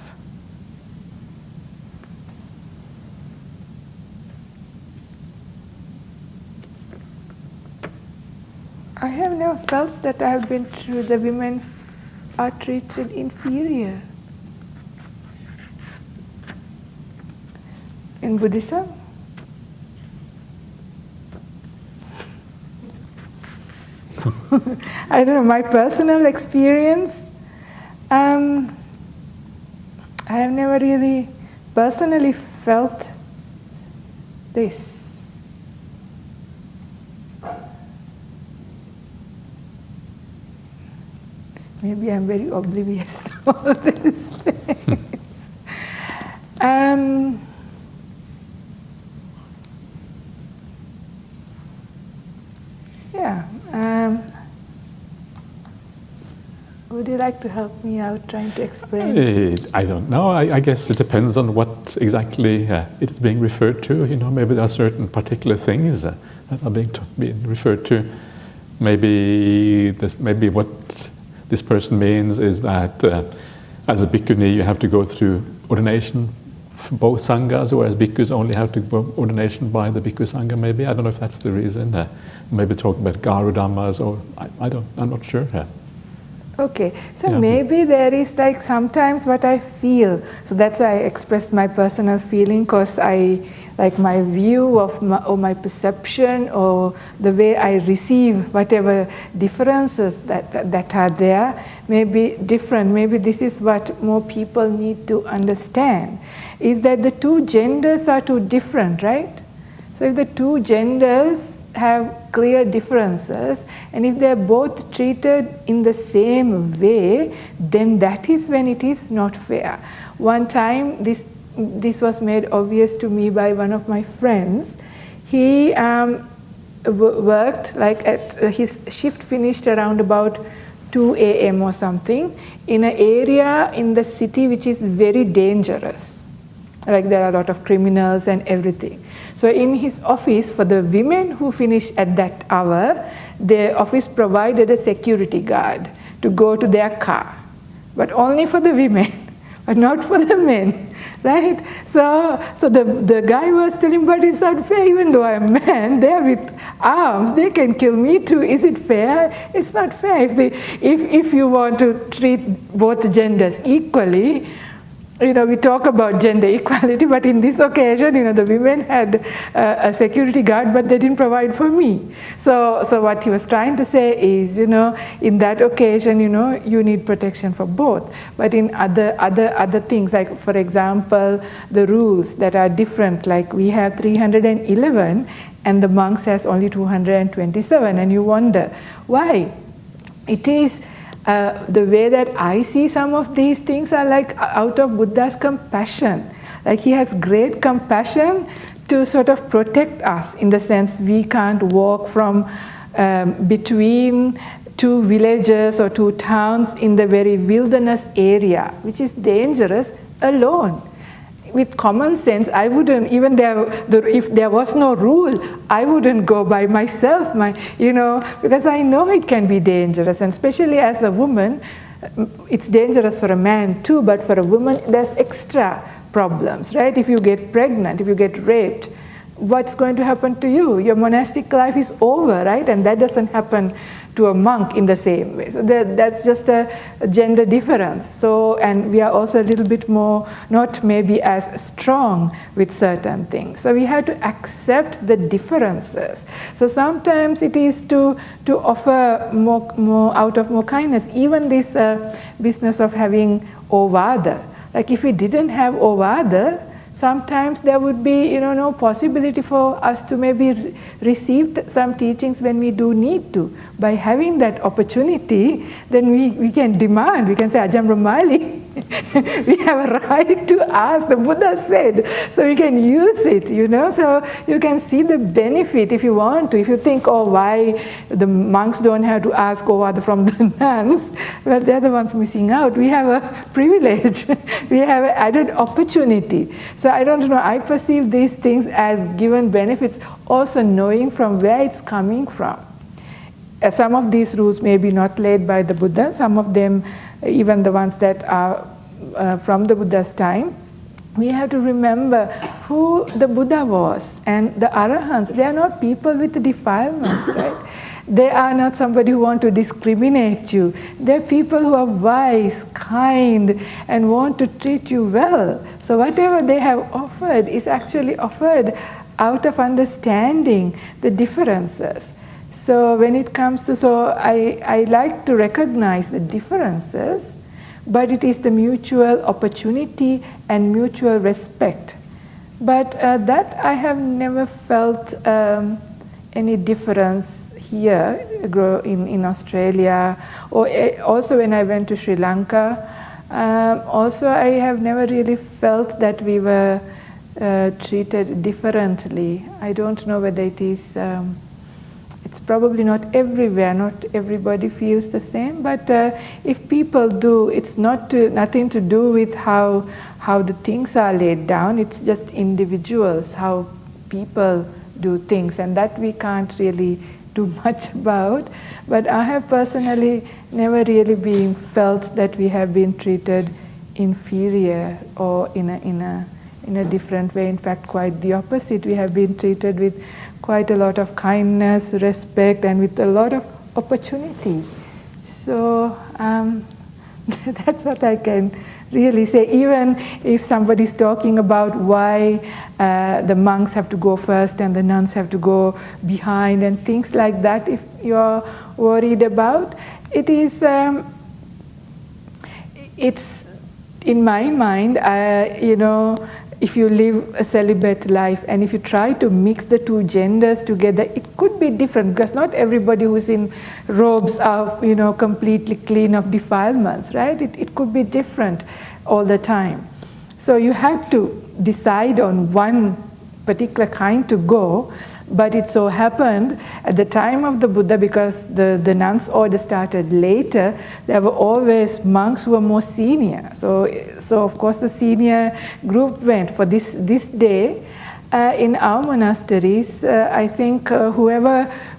I have never felt that I have been through the women are treated inferior. In Buddhism? I don't know, my personal experience, I have never really personally felt this. Maybe I'm very oblivious to all these things. Would you like to help me out trying to explain? I don't know. I guess it depends on what exactly it is being referred to. You know, maybe there are certain particular things that are being referred to. Maybe what this person means is that as a bhikkhuni you have to go through ordination for both sanghas, whereas bhikkhus only have to go ordination by the bhikkhu sangha. Maybe I don't know if that's the reason. Maybe talking about garu dhammas, or I'm not sure. Okay, so maybe there is like sometimes what I feel. So that's why I expressed my personal feeling, because my view of my perception or the way I receive whatever differences that are there may be different. Maybe this is what more people need to understand, is that the two genders are too different, right? So if the two genders have clear differences, and if they're both treated in the same way, then that is when it is not fair. One time this was made obvious to me by one of my friends. He worked his shift finished around about 2 a.m. or something in an area in the city which is very dangerous. Like there are a lot of criminals and everything. So in his office, for the women who finish at that hour, the office provided a security guard to go to their car, but only for the women, but not for the men, right? So the guy was telling, but it's not fair, even though I'm a man, they're with arms, they can kill me too. Is it fair? It's not fair. If you want to treat both genders equally, we talk about gender equality, but in this occasion, the women had a security guard, but they didn't provide for me. So what he was trying to say is, in that occasion, you need protection for both. But in other things, like for example, the rules that are different, like we have 311 and the monks has only 227, and you wonder why. It is the way that I see some of these things are like out of Buddha's compassion. Like he has great compassion to sort of protect us, in the sense we can't walk from between two villages or two towns in the very wilderness area, which is dangerous, alone. With common sense, I wouldn't, even if there was no rule, I wouldn't go by myself, because I know it can be dangerous, and especially as a woman, it's dangerous for a man too, but for a woman, there's extra problems, right? If you get pregnant, if you get raped, what's going to happen to you? Your monastic life is over, right? And that doesn't happen to a monk in the same way. So that's just a gender difference. So, and we are also a little bit more, not maybe as strong with certain things. So we have to accept the differences. So sometimes it is to offer more out of more kindness. Even this business of having ovada. Like if we didn't have ovada, sometimes there would be, no possibility for us to maybe receive some teachings when we do need to. By having that opportunity, then we can demand, we can say, Ajahn Brahmali, we have a right to ask, the Buddha said, so we can use it, so you can see the benefit if you want to. If you think, why the monks don't have to ask ovada from the nuns, well, they're the ones missing out. We have a privilege, we have an added opportunity. So I don't know, I perceive these things as given benefits, also knowing from where it's coming from. Some of these rules may be not laid by the Buddha, some of them, even the ones that are from the Buddha's time, we have to remember who the Buddha was. And the Arahants, they are not people with defilements, right? They are not somebody who want to discriminate you. They're people who are wise, kind, and want to treat you well. So whatever they have offered is actually offered out of understanding the differences. So when it comes to, I like to recognize the differences, but it is the mutual opportunity and mutual respect. But that I have never felt any difference here in Australia, or also when I went to Sri Lanka. Also, I have never really felt that we were treated differently. I don't know whether it is. It's probably not everywhere, not everybody feels the same, but if people do, it's nothing to do with how the things are laid down, it's just individuals, how people do things, and that we can't really do much about. But I have personally never really been felt that we have been treated inferior or in a different way. In fact, quite the opposite. We have been treated with quite a lot of kindness, respect, and with a lot of opportunity. So that's what I can really say. Even if somebody's talking about why the monks have to go first and the nuns have to go behind and things like that, if you're worried about, it is, it's in my mind, if you live a celibate life and if you try to mix the two genders together, it could be different, because not everybody who's in robes are, completely clean of defilements, right? It could be different all the time. So you have to decide on one particular kind to go, but it so happened at the time of the Buddha, because the nuns' order started later, there were always monks who were more senior. So of course the senior group went. For this day, in our monasteries, I think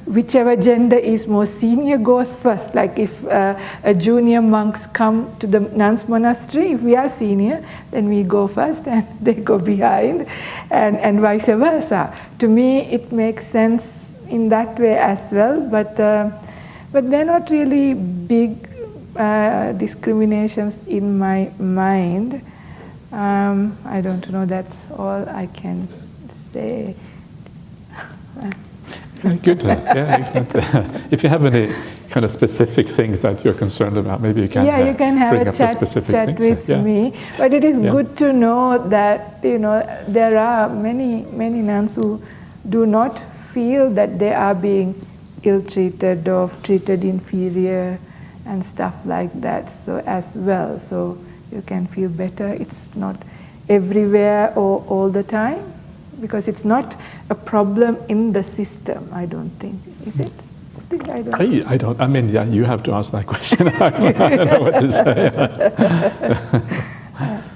whichever gender is more senior goes first. Like if a junior monks come to the nuns' monastery, if we are senior, then we go first and they go behind, and vice versa. To me, it makes sense in that way as well, but they're not really big discriminations in my mind. I don't know, that's all I can say. Good. Yeah, excellent. If you have any kind of specific things that you're concerned about, maybe you can you can have bring a up chat with me. But it is good to know that there are many nuns who do not feel that they are being ill-treated or treated inferior and stuff like that. So as well, so you can feel better. It's not everywhere or all the time? Because it's not a problem in the system, I don't think. Is it? I don't. I mean, yeah, you have to ask that question. I don't know what to say.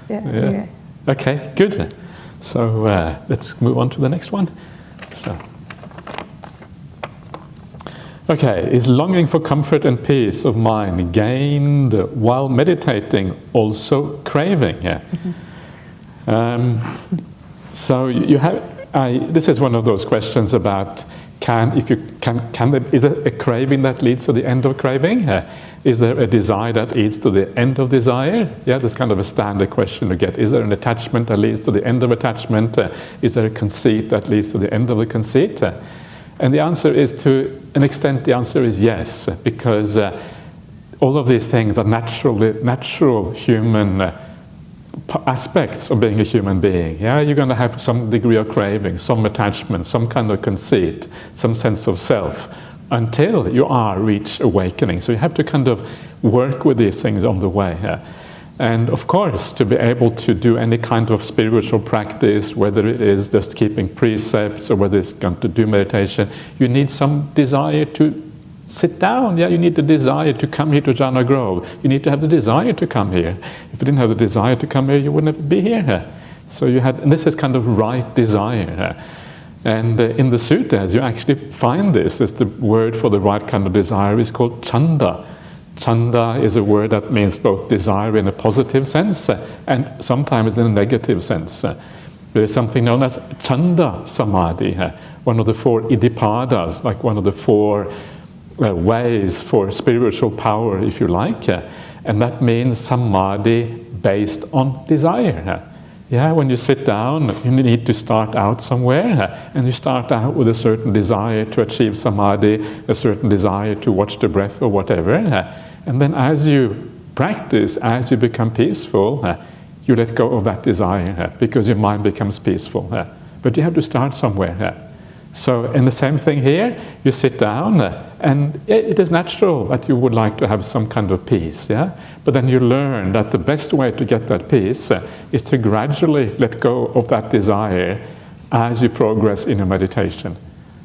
Yeah. Okay, good. So let's move on to the next one. So. Okay, is longing for comfort and peace of mind gained while meditating also craving? Yeah. So you have. This is one of those questions about is it a craving that leads to the end of craving? Is there a desire that leads to the end of desire? Yeah, that's kind of a standard question to get. Is there an attachment that leads to the end of attachment? Is there a conceit that leads to the end of the conceit? And the answer is, to an extent, the answer is yes, because all of these things are natural human aspects of being a human being. Yeah, you're going to have some degree of craving, some attachment, some kind of conceit, some sense of self, until you reach awakening. So you have to kind of work with these things on the way. And of course, to be able to do any kind of spiritual practice, whether it is just keeping precepts or whether it's going to do meditation, you need some desire to sit down. Yeah, you need the desire to come here to Jhana Grove. You need to have the desire to come here. If you didn't have the desire to come here, you wouldn't be here. So you had, and this is kind of right desire. And in the suttas, you actually find this. It's the word for the right kind of desire is called chanda. Chanda is a word that means both desire in a positive sense and sometimes in a negative sense. There is something known as chanda samadhi, one of the 4 iddhipadas, like one of the 4 ways for spiritual power, if you like, and that means samadhi based on desire. Yeah, when you sit down, you need to start out somewhere, and you start out with a certain desire to achieve samadhi, a certain desire to watch the breath or whatever, and then as you practice, as you become peaceful, you let go of that desire, because your mind becomes peaceful. But you have to start somewhere. So, in the same thing here, you sit down, and it is natural that you would like to have some kind of peace, yeah? But then you learn that the best way to get that peace is to gradually let go of that desire as you progress in your meditation.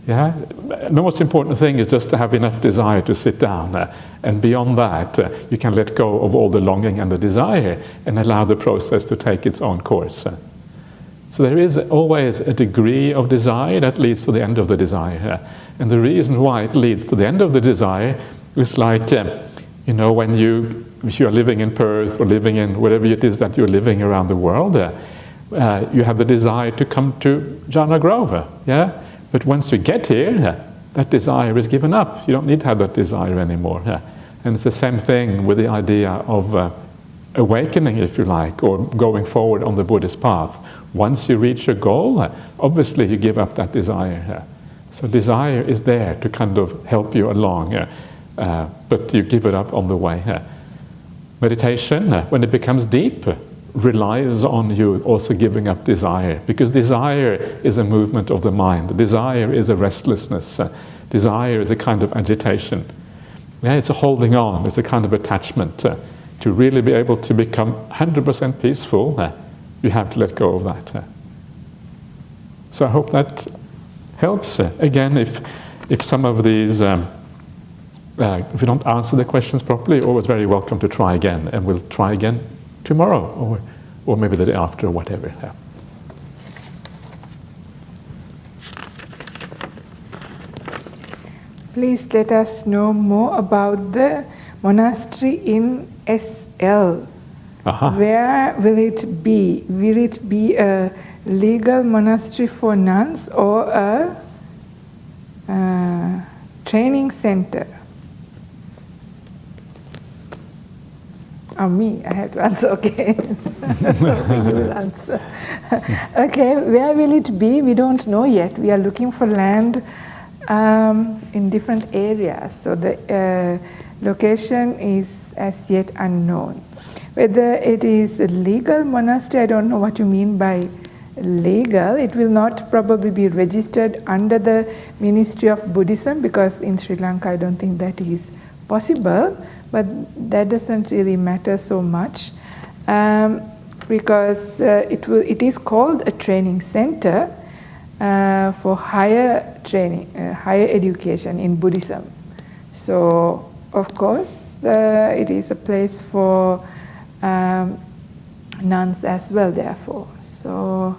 Yeah? The most important thing is just to have enough desire to sit down, and beyond that, you can let go of all the longing and the desire and allow the process to take its own course. So there is always a degree of desire that leads to the end of the desire. And the reason why it leads to the end of the desire is like, when if you're living in Perth or living in whatever it is that you're living around the world, you have the desire to come to Jhana Grove. Yeah? But once you get here, that desire is given up. You don't need to have that desire anymore. And it's the same thing with the idea of awakening, if you like, or going forward on the Buddhist path. Once you reach your goal, obviously you give up that desire. So desire is there to kind of help you along, but you give it up on the way. Meditation, when it becomes deep, relies on you also giving up desire, because desire is a movement of the mind. Desire is a restlessness. Desire is a kind of agitation. Yeah, it's a holding on, it's a kind of attachment. To really be able to become 100% peaceful, you have to let go of that. So I hope that helps. Again, if some of these, if you don't answer the questions properly, you're always very welcome to try again, and we'll try again tomorrow, or maybe the day after, or whatever. Please let us know more about the monastery in SL. Where will it be? Will it be a legal monastery for nuns or a training center? Me, I have to answer, okay. So you will answer. Okay, where will it be? We don't know yet. We are looking for land in different areas. So the location is as yet unknown. Whether it is a legal monastery, I don't know what you mean by legal. It will not probably be registered under the Ministry of Buddhism, because in Sri Lanka I don't think that is possible, but that doesn't really matter so much. because it is called a training center for higher training, higher education in Buddhism. So, of course, it is a place for nuns as well, therefore. So,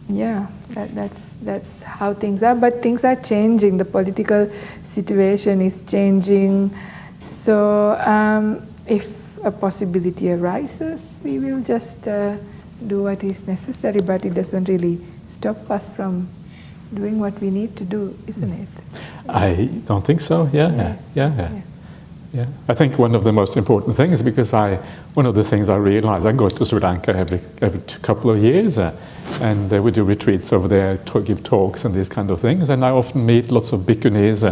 yeah, that's how things are. But things are changing. The political situation is changing. So, if a possibility arises, we will just do what is necessary, but it doesn't really stop us from doing what we need to do, isn't it? I don't think so. Yeah. I think one of the most important things, because one of the things I realize, I go to Sri Lanka every couple of years, and we do retreats over there, give talks and these kind of things, and I often meet lots of bhikkhunis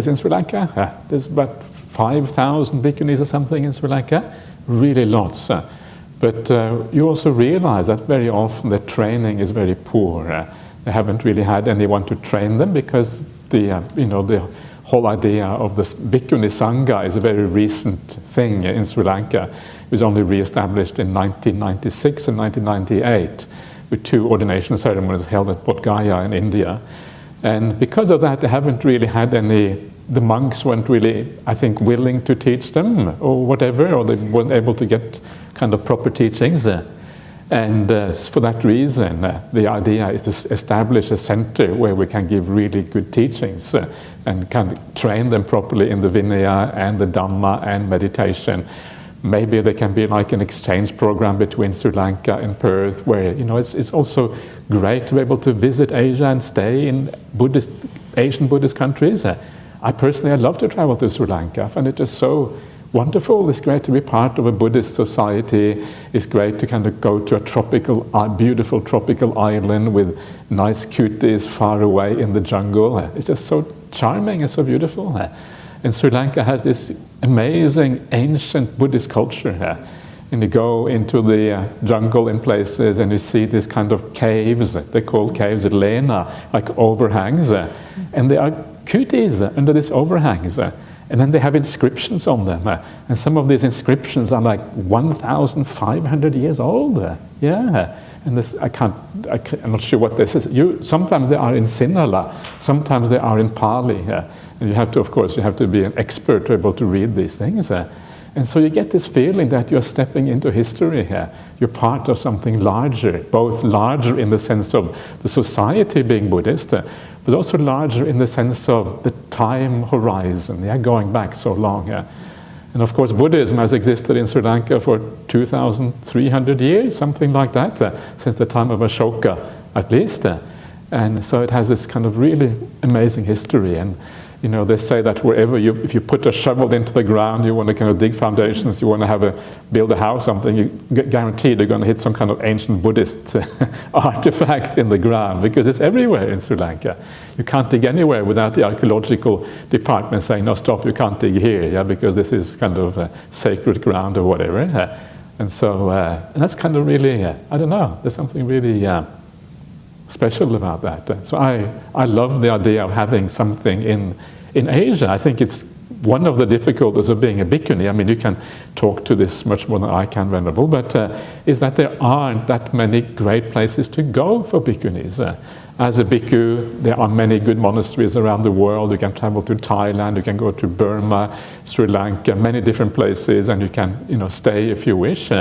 in Sri Lanka. There's about 5,000 bhikkhunis or something in Sri Lanka, really lots. But you also realize that very often the training is very poor. They haven't really had anyone to train them, because the whole idea of this bhikkhuni sangha is a very recent thing in Sri Lanka. It was only re-established in 1996 and 1998 with 2 ordination ceremonies held at Bodh Gaya in India. And because of that, they haven't really had the monks weren't really, I think, willing to teach them or whatever, or they weren't able to get kind of proper teachings. And for that reason, the idea is to establish a center where we can give really good teachings and kind of train them properly in the Vinaya and the Dhamma and meditation. Maybe there can be like an exchange program between Sri Lanka and Perth, where it's also great to be able to visit Asia and stay in Asian Buddhist countries. I personally love to travel to Sri Lanka. I find it just so wonderful. It's great to be part of a Buddhist society. It's great to kind of go to a beautiful tropical island with nice cuties far away in the jungle. It's just so charming and so beautiful. And Sri Lanka has this amazing ancient Buddhist culture. And you go into the jungle in places and you see these kind of caves, they're called caves at Lena, like overhangs. And there are cuties under these overhangs. And then they have inscriptions on them. And some of these inscriptions are like 1,500 years old. Yeah. And this, I'm not sure what this is. Sometimes they are in Sinhala, sometimes they are in Pali. And you have to, of course, be an expert to be able to read these things. And so you get this feeling that you're stepping into history here. You're part of something larger, both larger in the sense of the society being Buddhist, but also larger in the sense of the time horizon, going back so long. And of course, Buddhism has existed in Sri Lanka for 2,300 years, something like that, since the time of Ashoka, at least. And so it has this kind of really amazing history. And they say that wherever if you put a shovel into the ground, you want to kind of dig foundations, you want to build a house, something, you guaranteed you're going to hit some kind of ancient Buddhist artifact in the ground, because it's everywhere in Sri Lanka. You can't dig anywhere without the archaeological department saying, no, stop, you can't dig here, because this is kind of sacred ground or whatever. And so and that's kind of really, I don't know, there's something really special about that. So I love the idea of having something in Asia. I think it's one of the difficulties of being a bhikkhuni. I mean, you can talk to this much more than I can, Venerable, but is that there aren't that many great places to go for bhikkhunis. As a bhikkhu, there are many good monasteries around the world. You can travel to Thailand, you can go to Burma, Sri Lanka, many different places, and you can stay if you wish.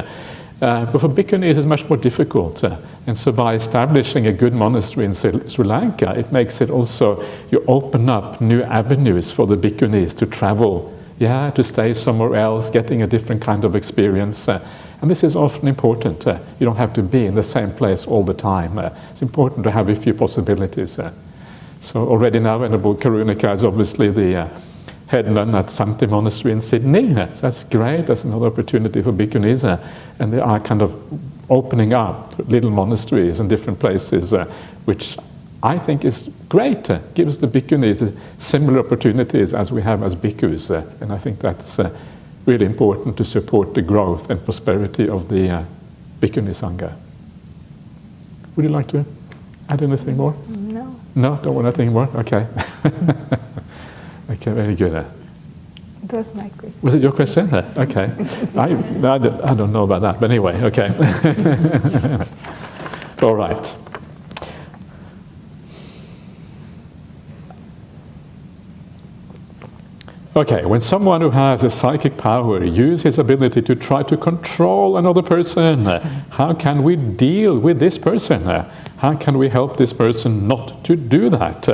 But for bhikkhunis, it's much more difficult. And so by establishing a good monastery in Sri Lanka, it makes it also, you open up new avenues for the bhikkhunis to travel, to stay somewhere else, getting a different kind of experience. And this is often important. You don't have to be in the same place all the time. It's important to have a few possibilities. So already now, Venerable Karunika is obviously the head nun at Sankti Monastery in Sydney. So that's great. That's another opportunity for bhikkhunis. And they are kind of opening up little monasteries in different places, which I think is great. Gives the bhikkhunis similar opportunities as we have as bhikkhus. And I think that's really important to support the growth and prosperity of the bhikkhuni sangha. Would you like to add anything more? No. No, don't want anything more? Okay. Okay, very good. It was my question. Was it your question? Okay. I don't know about that, but anyway, okay. All right. Okay, when someone who has a psychic power uses his ability to try to control another person, how can we deal with this person? How can we help this person not to do that?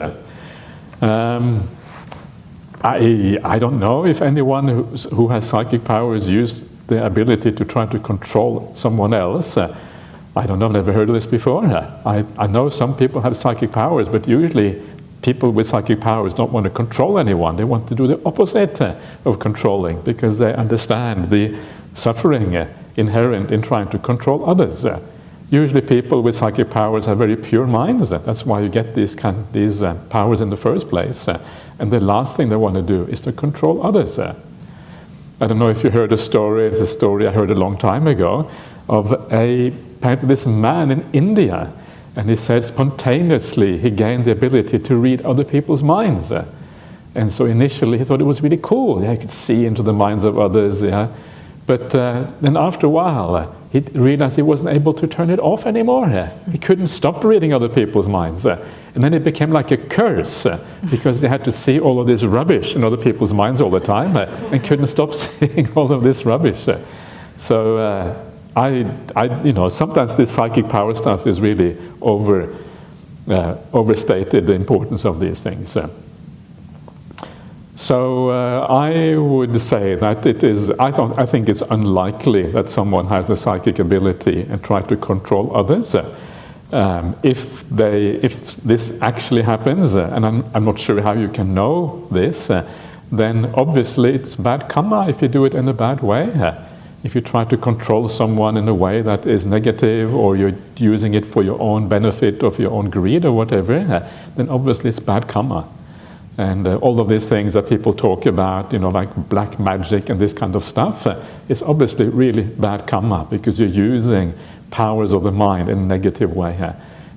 I don't know if anyone who has psychic powers use the ability to try to control someone else. I don't know, I've never heard of this before. I know some people have psychic powers, but usually people with psychic powers don't want to control anyone. They want to do the opposite of controlling because they understand the suffering inherent in trying to control others. Usually people with psychic powers have very pure minds. That's why you get these powers in the first place. And the last thing they want to do is to control others. I don't know if you heard a story, it's a story I heard a long time ago, of apparently this man in India. And he said spontaneously he gained the ability to read other people's minds. And so initially he thought it was really cool. Yeah, he could see into the minds of others. Yeah. But then after a while, he realized he wasn't able to turn it off anymore. He couldn't stop reading other people's minds. And then it became like a curse because they had to see all of this rubbish in other people's minds all the time and couldn't stop seeing all of this rubbish. So sometimes this psychic power stuff is really overstated, the importance of these things. So I would say that it is. I think it's unlikely that someone has the psychic ability and try to control others. If this actually happens, and I'm not sure how you can know this, then obviously it's bad karma if you do it in a bad way. If you try to control someone in a way that is negative, or you're using it for your own benefit or for your own greed or whatever, then obviously it's bad karma. And all of these things that people talk about, like black magic and this kind of stuff, it's obviously really bad karma because you're using powers of the mind in a negative way.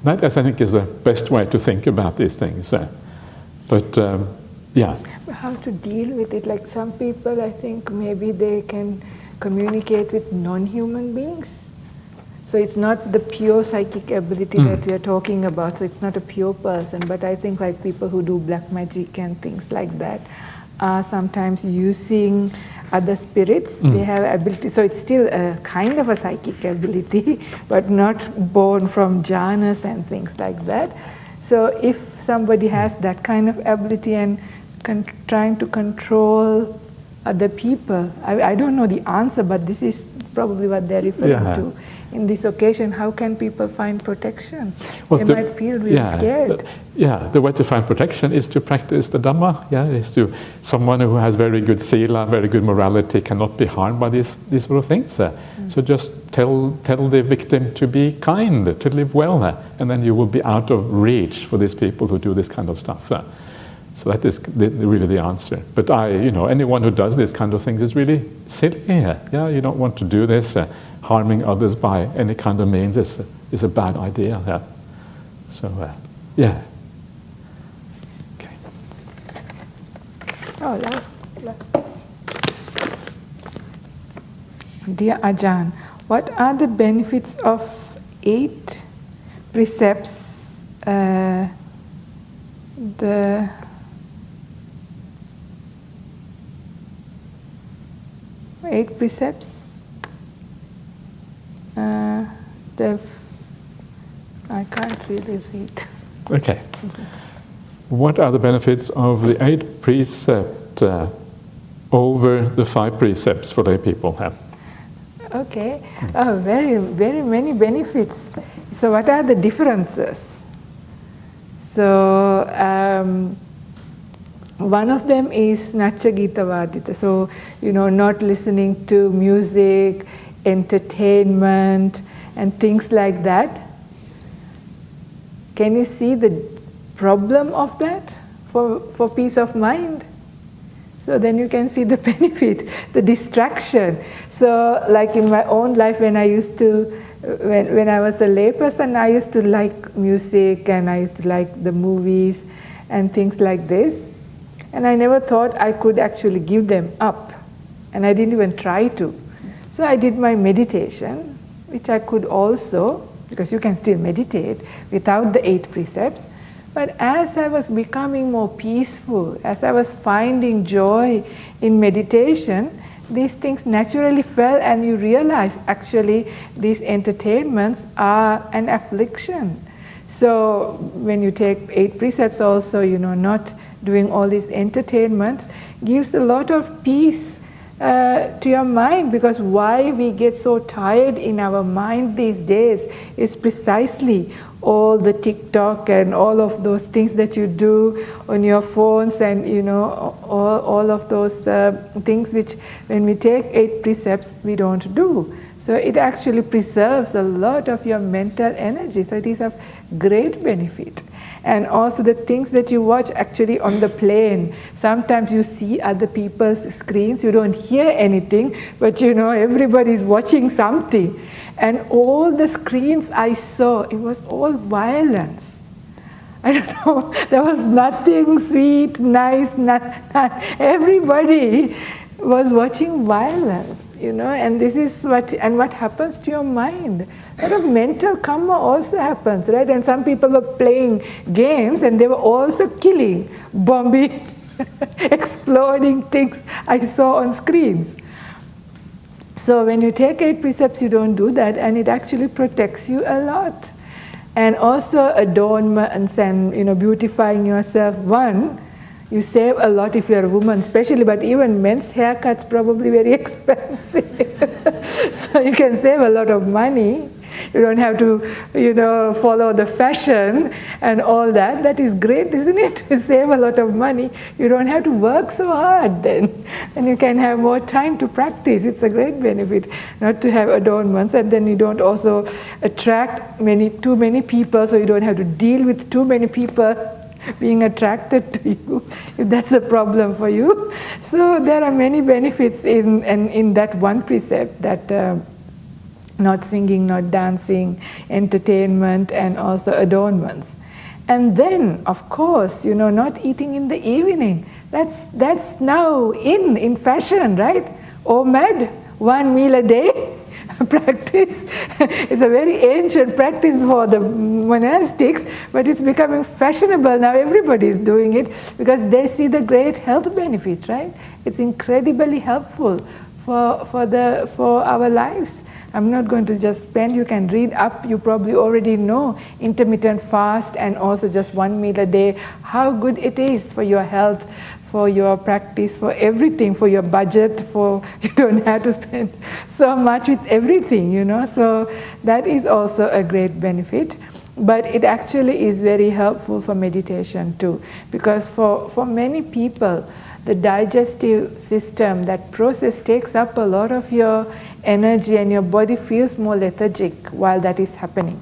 That, I think, is the best way to think about these things. Yeah. How to deal with it? Like some people, I think maybe they can communicate with non-human beings. So it's not the pure psychic ability that we are talking about, so it's not a pure person, but I think like people who do black magic and things like that are sometimes using other spirits. They have ability, so it's still a kind of a psychic ability, but not born from jhanas and things like that. So if somebody has that kind of ability and trying to control other people, I don't know the answer, but this is probably what they're referring to. In this occasion, how can people find protection? They might feel really scared. The way to find protection is to practice the Dhamma. Is to someone who has very good sila, very good morality, cannot be harmed by these sort of things. So just tell the victim to be kind, to live well, and then you will be out of reach for these people who do this kind of stuff. So that is really the answer. But anyone who does this kind of things is really silly. You don't want to do this. Harming others by any kind of means is a bad idea. So, Okay. Oh, last question. Dear Ajahn, what are the benefits of 8 precepts? The 8 precepts. I can't really read. Okay. What are the benefits of the 8 precepts over the 5 precepts for lay people? Okay. Oh, very, very many benefits. So what are the differences? So one of them is Nacha Gita Vadita. So, not listening to music, entertainment, and things like that. Can you see the problem of that for peace of mind? So then you can see the benefit, the distraction. So like in my own life, when I used to, when I was a layperson, I used to like music and I used to like the movies and things like this. and I never thought I could actually give them up, and I didn't even try to. So I did my meditation, which I could also, because you can still meditate without the 8 precepts. But as I was becoming more peaceful, as I was finding joy in meditation, these things naturally fell, and you realize actually these entertainments are an affliction. So when you take 8 precepts also, not doing all these entertainments gives a lot of peace to your mind, because why we get so tired in our mind these days is precisely all the TikTok and all of those things that you do on your phones, and all of those things which when we take 8 precepts we don't do. So it actually preserves a lot of your mental energy, so it is of great benefit. And also the things that you watch actually on the plane. Sometimes you see other people's screens, you don't hear anything, but everybody is watching something. And all the screens I saw, it was all violence. I don't know, there was nothing sweet, nice, everybody was watching violence, and this is what happens to your mind. A lot of mental karma also happens, right? And some people were playing games and they were also killing, bombing, exploding things I saw on screens. So when you take 8 precepts, you don't do that, and it actually protects you a lot. And also adornments and beautifying yourself. One, you save a lot if you're a woman, especially, but even men's haircuts probably very expensive. So you can save a lot of money. You don't have to, follow the fashion and all that. That is great, isn't it? You save a lot of money. You don't have to work so hard then. And you can have more time to practice. It's a great benefit not to have adornments. And then you don't also attract too many people, so you don't have to deal with too many people being attracted to you, if that's a problem for you. So there are many benefits in that one precept, that not singing, not dancing, entertainment, and also adornments. And then, of course, not eating in the evening. That's now in fashion, right? OMAD, 1 meal a day practice. It's a very ancient practice for the monastics, but it's becoming fashionable now. Everybody is doing it because they see the great health benefit, right? It's incredibly helpful for our lives. I'm not going to just spend, you can read up, you probably already know intermittent fast and also just 1 meal a day, how good it is for your health, for your practice, for everything, for your budget, you don't have to spend so much with everything, so that is also a great benefit. But it actually is very helpful for meditation too, because for many people, the digestive system, that process takes up a lot of your energy, and your body feels more lethargic while that is happening.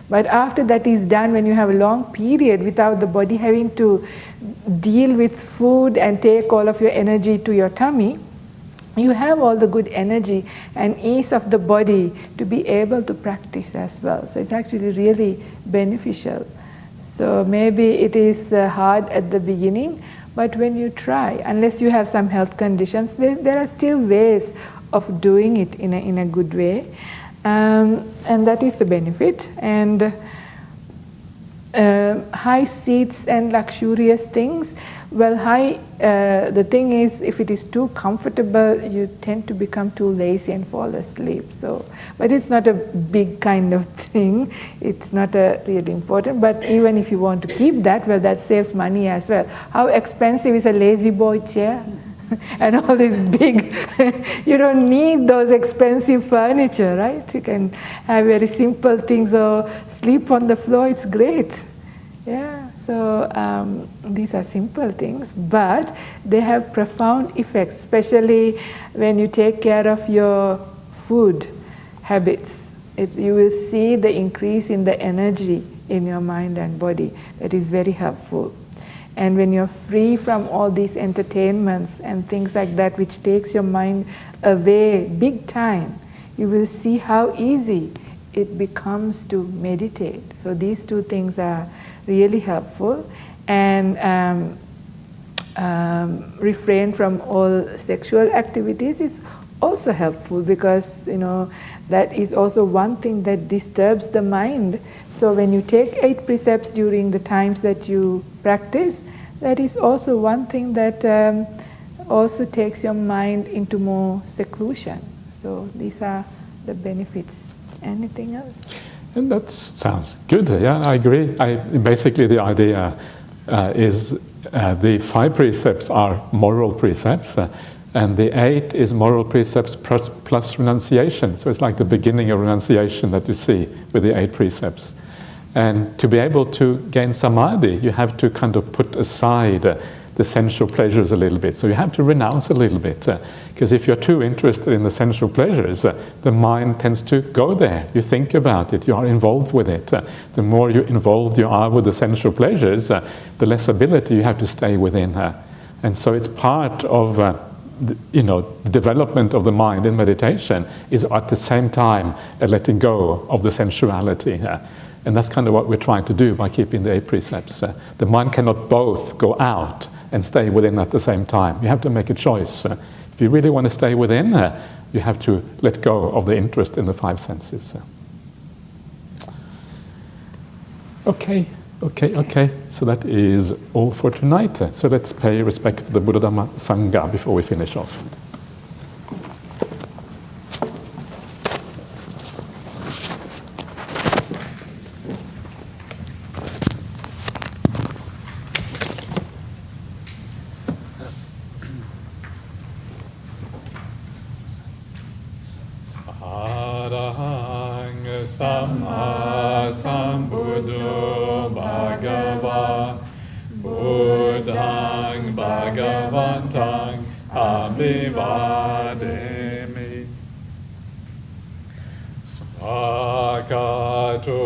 But after that is done, when you have a long period without the body having to deal with food and take all of your energy to your tummy, you have all the good energy and ease of the body to be able to practice as well. So it's actually really beneficial. So maybe it is hard at the beginning, but when you try, unless you have some health conditions, there are still ways of doing it in a good way, and that is the benefit. And high seats and luxurious things, well, the thing is, if it is too comfortable, you tend to become too lazy and fall asleep. So, but it's not a big kind of thing. It's not really important. But even if you want to keep that, well, that saves money as well. How expensive is a lazy boy chair? And all these big, you don't need those expensive furniture, right? You can have very simple things or sleep on the floor, it's great. Yeah, so these are simple things, but they have profound effects, especially when you take care of your food habits. You will see the increase in the energy in your mind and body. That is very helpful. And when you're free from all these entertainments and things like that, which takes your mind away big time, you will see how easy it becomes to meditate. So these two things are really helpful. And refrain from all sexual activities is also helpful, because that is also one thing that disturbs the mind. So when you take 8 precepts during the times that you practice, that is also one thing that also takes your mind into more seclusion. So these are the benefits. Anything else? And that sounds good. Yeah, I agree. Basically, the idea is the 5 precepts are moral precepts, and the 8 is moral precepts plus renunciation. So it's like the beginning of renunciation that you see with the 8 precepts. And to be able to gain samadhi, you have to kind of put aside the sensual pleasures a little bit. So you have to renounce a little bit. Because if you're too interested in the sensual pleasures, the mind tends to go there. You think about it, you are involved with it. The more involved you are with the sensual pleasures, the less ability you have to stay within. And so it's part of the development of the mind in meditation is at the same time letting go of the sensuality. And that's kind of what we're trying to do by keeping the 8 precepts. The mind cannot both go out and stay within at the same time. You have to make a choice. If you really want to stay within, you have to let go of the interest in the 5 senses. Okay. So that is all for tonight. So let's pay respect to the Buddha Dhamma Sangha before we finish off. Buddhang Bhagavantang Abhivademi Svakato